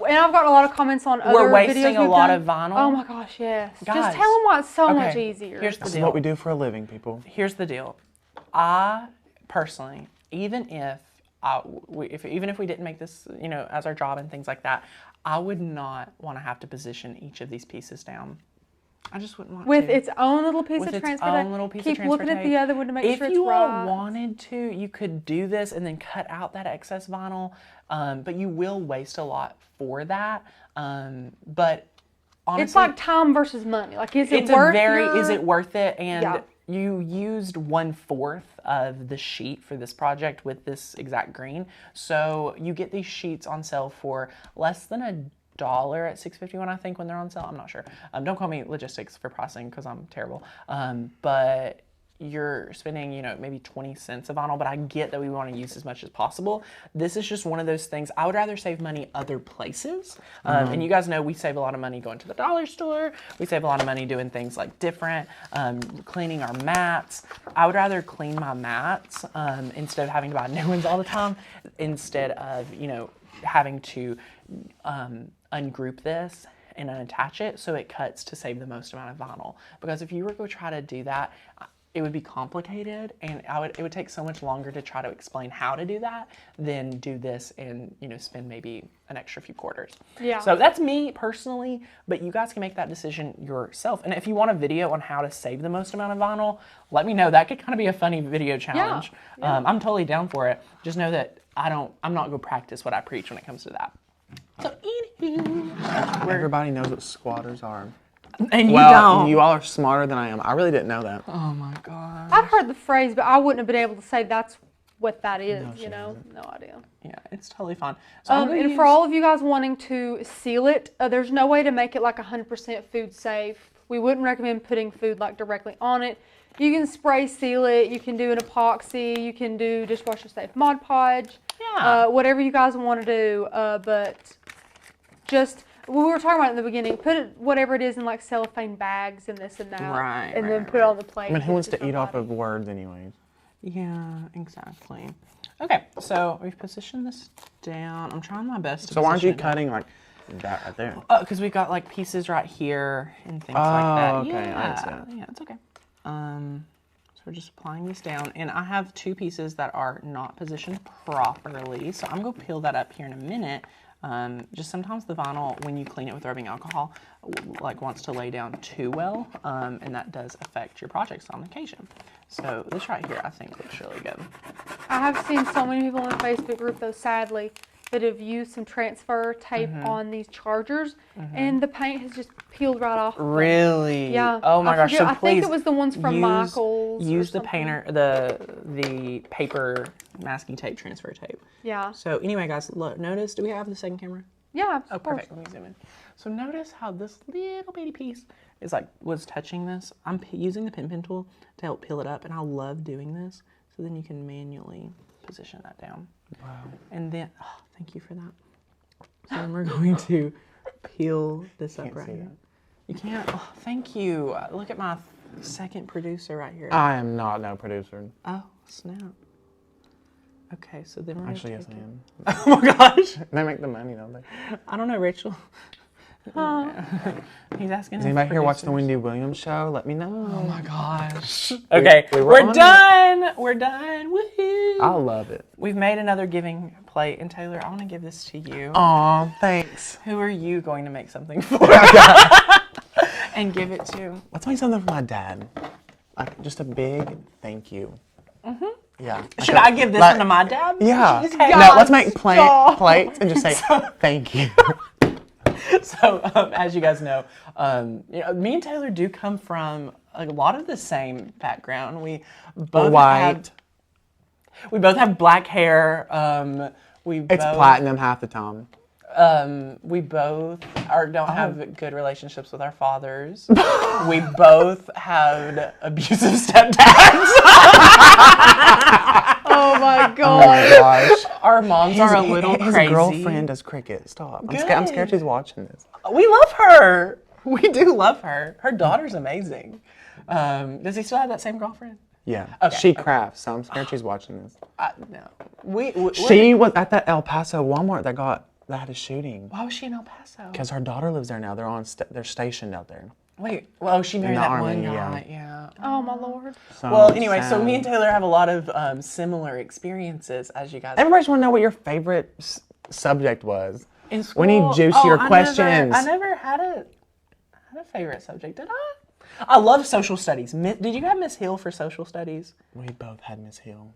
And I've gotten a lot of comments on other We're wasting videos a we've lot done. of vinyl. Oh my gosh, yes. Guys, Just tell them why it's so much okay, easier. Here's the This is deal. what we do for a living, people. Here's the deal. I personally, even if even if we didn't make this, as our job and things like that, I would not want to have to position each of these pieces down. I just wouldn't want with to. its own little piece With of its transfer own tape. little piece of Keep transfer looking at tape. the other one to make If sure it's you right. all wanted to, you could do this and then cut out that excess vinyl, but you will waste a lot for that. But honestly, It's like time versus money. Like, is it it's worth is it worth it? And Yeah. you used 1/4 of the sheet for this project with this exact green. So you get these sheets on sale for less than $1 at $6.51, I think, when they're on sale. I'm not sure. Don't call me logistics for pricing because I'm terrible. But you're spending, maybe 20 cents of vinyl, but I get that we want to use as much as possible. This is just one of those things. I would rather save money other places. And you guys know we save a lot of money going to the dollar store. We save a lot of money doing things like different, cleaning our mats. I would rather clean my mats instead of having to buy new ones all the time, instead of, having to ungroup this and unattach it so it cuts to save the most amount of vinyl. Because if you were to try to do that, it would be complicated, and it would take so much longer to try to explain how to do that than do this and spend maybe an extra few quarters. Yeah. So that's me personally, but you guys can make that decision yourself. And if you want a video on how to save the most amount of vinyl, let me know. That could kind of be a funny video challenge. Yeah. I'm totally down for it. Just know that I'm not going to practice what I preach when it comes to that. So anywho, Everybody knows what squatters are. and you Well, don't. you all are smarter than I am. I really didn't know that. Oh my god. I've heard the phrase, but I wouldn't have been able to say that's what that is, No idea. Yeah, it's totally fine. So I'm gonna And for all of you guys wanting to seal it, there's no way to make it like 100% food safe. we wouldn't recommend putting food like directly on it. You can spray seal it. You can do an epoxy. You can do dishwasher safe Mod Podge. Yeah. Whatever you guys want to do, but just we were talking about it in the beginning. Put it, whatever it is, in like cellophane bags and this and that, Right, and right, then put it on the plate. I mean, who wants Give it to eat off somebody. of words anyways? Yeah, exactly. Okay, so we've positioned this down. I'm trying my best to So why aren't you position it cutting like that right there? because we got like pieces right here and things like that. Oh, okay, I Yeah, understand. yeah, it's okay. So we're just applying this down, and I have 2 pieces that are not positioned properly. So I'm gonna peel that up here in a minute. Just sometimes the vinyl, when you clean it with rubbing alcohol, like wants to lay down too well, and that does affect your projects on occasion. So this right here, I think looks really good. I have seen so many people in the Facebook group, though, sadly, that have used some transfer tape on these chargers, and the paint has just peeled right off. of them. Really? Yeah. Oh my I gosh! forget- So I please think it was the ones from Michael's or Use the something. painter, the paper masking tape, transfer tape. Yeah. So anyway, guys, look. Notice. Do we have the second camera? Yeah. Oh, Of course. perfect. Let me zoom in. So notice how this little bitty piece is like was touching this. I'm using the pin tool to help peel it up, and I love doing this. So then you can manually position that down. Wow. And then, oh, thank you for that. So then we're going to peel this up Can't right see here. that. You can't. Oh, thank you. Look at my second producer right here. I am not no producer. Oh, snap. Okay, so then we're Actually, gonna yes, I take am. it. Oh my gosh. They make the money, don't they? I don't know, Rachel. He's asking. Does anybody here watch the Wendy Williams show? Let me know. Oh my gosh. Okay, we were we're on it. done. We're done. Woohoo. I love it. We've made another giving plate, and Taylor, I want to give this to you. Aw, thanks. Who are you going to make something for? And give it to? Let's make something for my dad. Like just a big thank you. Yeah. Should I give this one to my dad? Yeah. Okay. No, let's make Stop. plates and just say thank you. So, as you guys know, me and Taylor do come from a lot of the same background. We both White. we both have black hair. It's platinum half the time. We both don't have good relationships with our fathers. We both had abusive stepdads. Oh my Oh god. my gosh. Our moms are a little his crazy. girlfriend does Cricut. Stop. I'm scared she's watching this. We love her. We do love her. Her daughter's amazing. Does he still have that same girlfriend? Yeah. Okay, She okay. crafts, so I'm scared she's watching this. No. We're- She was at that El Paso Walmart that had a shooting. Why was she in El Paso? Because her daughter lives there now. They're stationed out there. Wait, well, she married the that army, one yeah. guy. Yeah. Oh my lord. So Well, anyway, so sad. me and Taylor have a lot of similar experiences, as you guys. Everybody just want to know what your favorite subject was. In school, We need juicier I questions. I never had a favorite subject, did I? I love social studies. Did you have Miss Hill for social studies? We both had Miss Hill.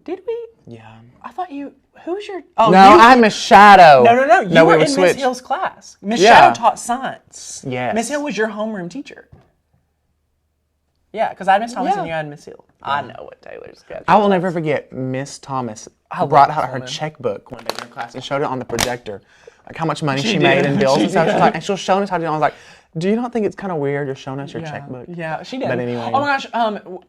Did we? Yeah. I thought you. Who's your? Oh, No, you, I had Miss Shadow. No. You were we in Miss switched. Hill's class. Miss Yeah. Shadow taught science. Yes. Miss Hill was your homeroom teacher. Yeah, because I had Miss Thomas Yeah. and you had Miss Hill. I know what Taylor's got. I will never forget Miss Thomas love brought this out her woman. checkbook one day in class and showed it on the projector, like how much money she did. made in bills She and stuff. She's did. like, and she was showing us how to do it. I was like, do you not think it's kind of weird you're showing us your Yeah, checkbook? yeah, she did. But anyway. Oh my gosh,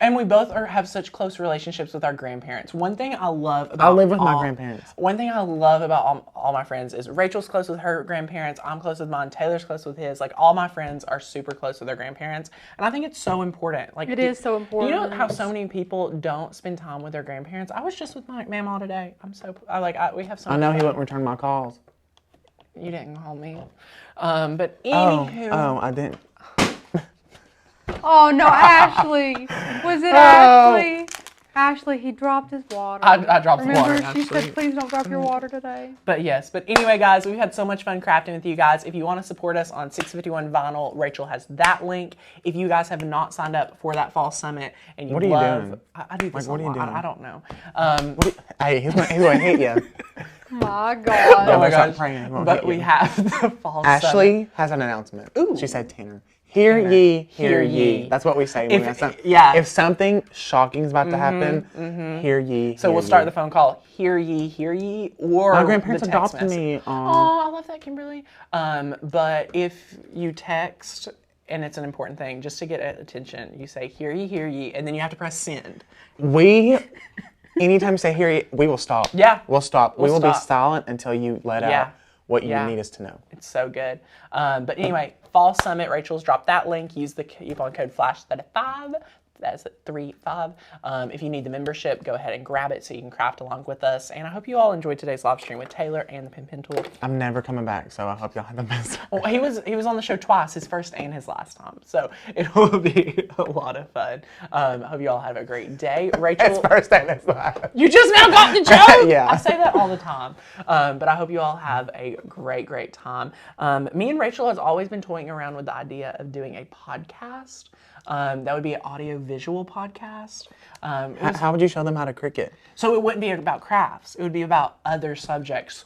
and we both have such close relationships with our grandparents. One thing I love about I live with my grandparents. One thing I love about all my friends is Rachel's close with her grandparents. I'm close with mine. Taylor's close with his. Like all my friends are super close with their grandparents, and I think it's so important. Like It is so important. You know how so many people don't spend time with their grandparents. I was just with my grandma today. We have so. I know much he fun. wouldn't return my calls. You didn't call me, but anywho. Oh, I didn't. Oh no, Ashley. Was it Ashley? Ashley, he dropped his water. I dropped the Remember, water, she Ashley. said, please don't drop your water today. But anyway, guys, we've had so much fun crafting with you guys. If you want to support us on 651 Vinyl, Rachel has that link. If you guys have not signed up for that fall summit and you What are you love, doing? I do this Like, what a are you lot. doing? I don't know. Hey, he's gonna hit you. My God. Oh my gosh. start praying, he won't But hit we you. have the fall summit. Ashley has an announcement. Ooh. She said Tanner. Hear ye, Hear hear ye. ye. That's what we say. When If- we have some- yeah. If something shocking is about to happen, hear ye. So we'll start the phone call. Hear ye, or My grandparents the text adopted message. me. Oh, I love that, Kimberly. But if you text and it's an important thing, just to get attention, you say, hear ye, and then you have to press send. Anytime you say hear ye, we will stop. Yeah. We'll stop. We will be stop. silent until you let out what you need us to know. It's so good. But anyway, Fall Summit, Rachel's dropped that link. Use the coupon code FLASH35. That's 35. If you need the membership, go ahead and grab it so you can craft along with us. And I hope you all enjoyed today's live stream with Taylor and the Pen Tool. I'm never coming back, so I hope y'all have the best. Well, he was on the show twice, his first and his last time. So it will be a lot of fun. I hope you all have a great day. Rachel. His first and his last. You just now got the joke? Yeah. I say that all the time. But I hope you all have a great time. Me and Rachel has always been toying around with the idea of doing a podcast. That would be an audio-visual podcast. How would you show them how to Cricut? So it wouldn't be about crafts. It would be about other subjects.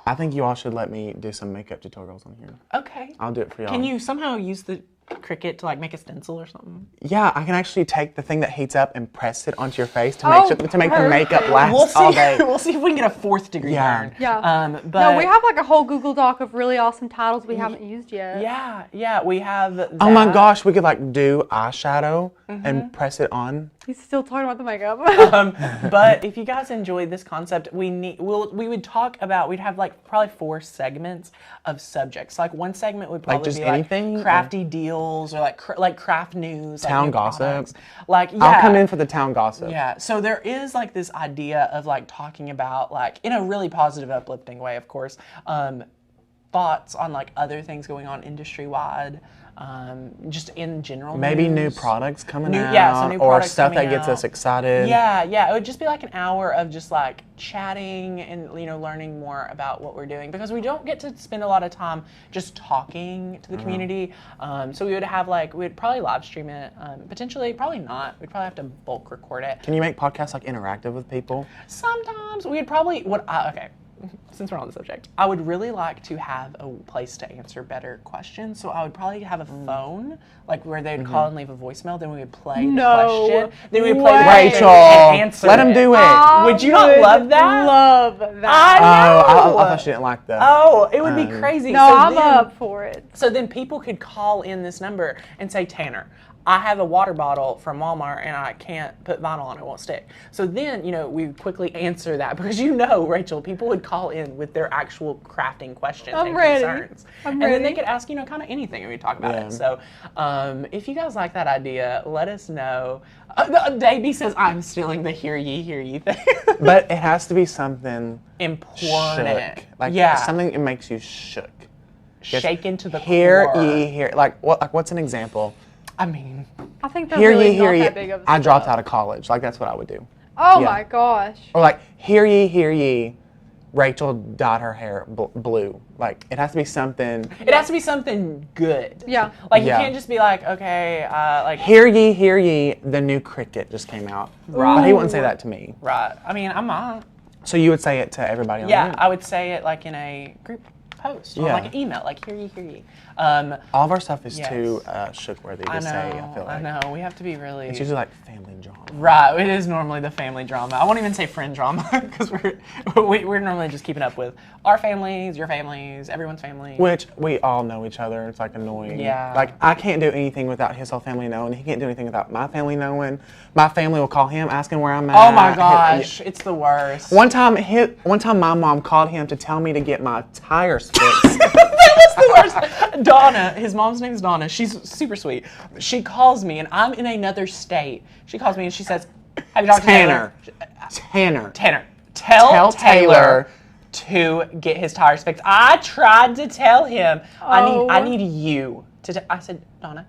I think you all should let me do some makeup tutorials on here. Okay. I'll do it for y'all. Can you somehow use the Cricut to like make a stencil or something? Yeah, I can actually take the thing that heats up and press it onto your face to make the makeup last all day. We'll see if we can get a 4th degree burn. Yeah. But no, we have like a whole Google Doc of really awesome titles we haven't used yet. Yeah, we have that. Oh my gosh, we could like do eyeshadow and press it on. He's still talking about the makeup. But if you guys enjoyed this concept, we'd have like probably 4 segments of subjects. Like one segment would probably just be anything, like crafty deals or like craft news, town like new gossip. products. Like I'll come in for the town gossip. Yeah, so there is like this idea of like talking about like in a really positive, uplifting way, of course, thoughts on like other things going on industry-wide. Just in general Maybe news. new products coming out, so new or products stuff that coming gets out. us excited. Yeah, it would just be like an hour of just like chatting and learning more about what we're doing, because we don't get to spend a lot of time just talking to the community. So we'd probably live stream it, potentially, probably not. We'd probably have to bulk record it. Can you make podcasts like interactive with people? Sometimes we'd probably since we're on the subject, I would really like to have a place to answer better questions. So I would probably have a phone, like where they'd call and leave a voicemail. Then we would play the question. Then we would play the question Rachel, and answer let him do it. Would you not love that? Love that. I know. I thought she didn't like that. Oh, it would be crazy. No, So I'm then- up for it. So then people could call in this number and say, Tanner, I have a water bottle from Walmart and I can't put vinyl on it, won't stick. So then, we would quickly answer that because Rachel, people would call in with their actual crafting questions and concerns. I'm and ready. Then they could ask, kind of anything and we'd talk about it. So if you guys like that idea, let us know. Davey says, I'm stealing the hear ye thing. But it has to be something Important. shook. Like something that makes you shook. Shaken to the Hear core. ye, hear. What's an example? I mean, I think they're Hear really ye, hear not ye. that big of a I dropped step. out of college. Like, that's what I would do. Oh Yeah. my gosh. Or like, hear ye, Rachel dyed her hair blue. Like, it has to be something. it has to be something good. Yeah. Like, you Yeah. can't just be like, okay, Hear ye, the new Cricut just came out. Right. But he wouldn't say that to me. right. I mean, I might. So you would say it to everybody on Yeah, the I would say it like in a group post or Yeah. like an email, like hear ye. All of our stuff is Yes. too shook-worthy to say, I feel like. I know. We have to be really. It's usually like family drama. Right, it is normally the family drama. I won't even say friend drama because we're normally just keeping up with our families, your families, everyone's family. Which we all know each other. It's like annoying. Yeah. Like I can't do anything without his whole family knowing. He can't do anything without my family knowing. My family will call him asking where I'm at. Oh my gosh, it's the worst. One time my mom called him to tell me to get my tires fixed. That was the worst. Donna, his mom's name is Donna. She's super sweet. She calls me and I'm in another state. She calls me and she says, have you talked to Taylor? Tanner, tell Taylor to get his tires fixed. I tried to tell him. I need you to. I said, Donna.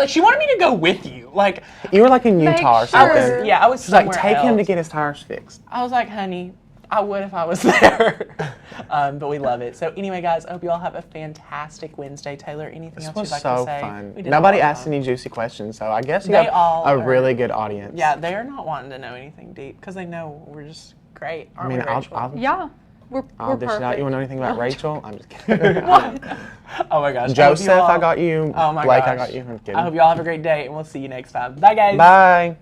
She wanted me to go with you. Like You were like in Utah or something. I was She's like, somewhere take him to else. get his tires fixed. I was like, honey, I would if I was there. But we love it. So anyway, guys, I hope you all have a fantastic Wednesday. Taylor, anything This else was you'd like so to say? fun. We did Nobody a lot of asked fun. any juicy questions, so I guess you They have all a are. really good audience. Yeah, they are not wanting to know anything deep because they know we're just great. I mean, I'll Yeah. We're dish it perfect. out. You want to know anything about Rachel? I'm just kidding. Oh my gosh. Joseph, I got you. Oh my Blake, gosh. I got you. I'm kidding. I hope you all have a great day and we'll see you next time. Bye, guys. Bye.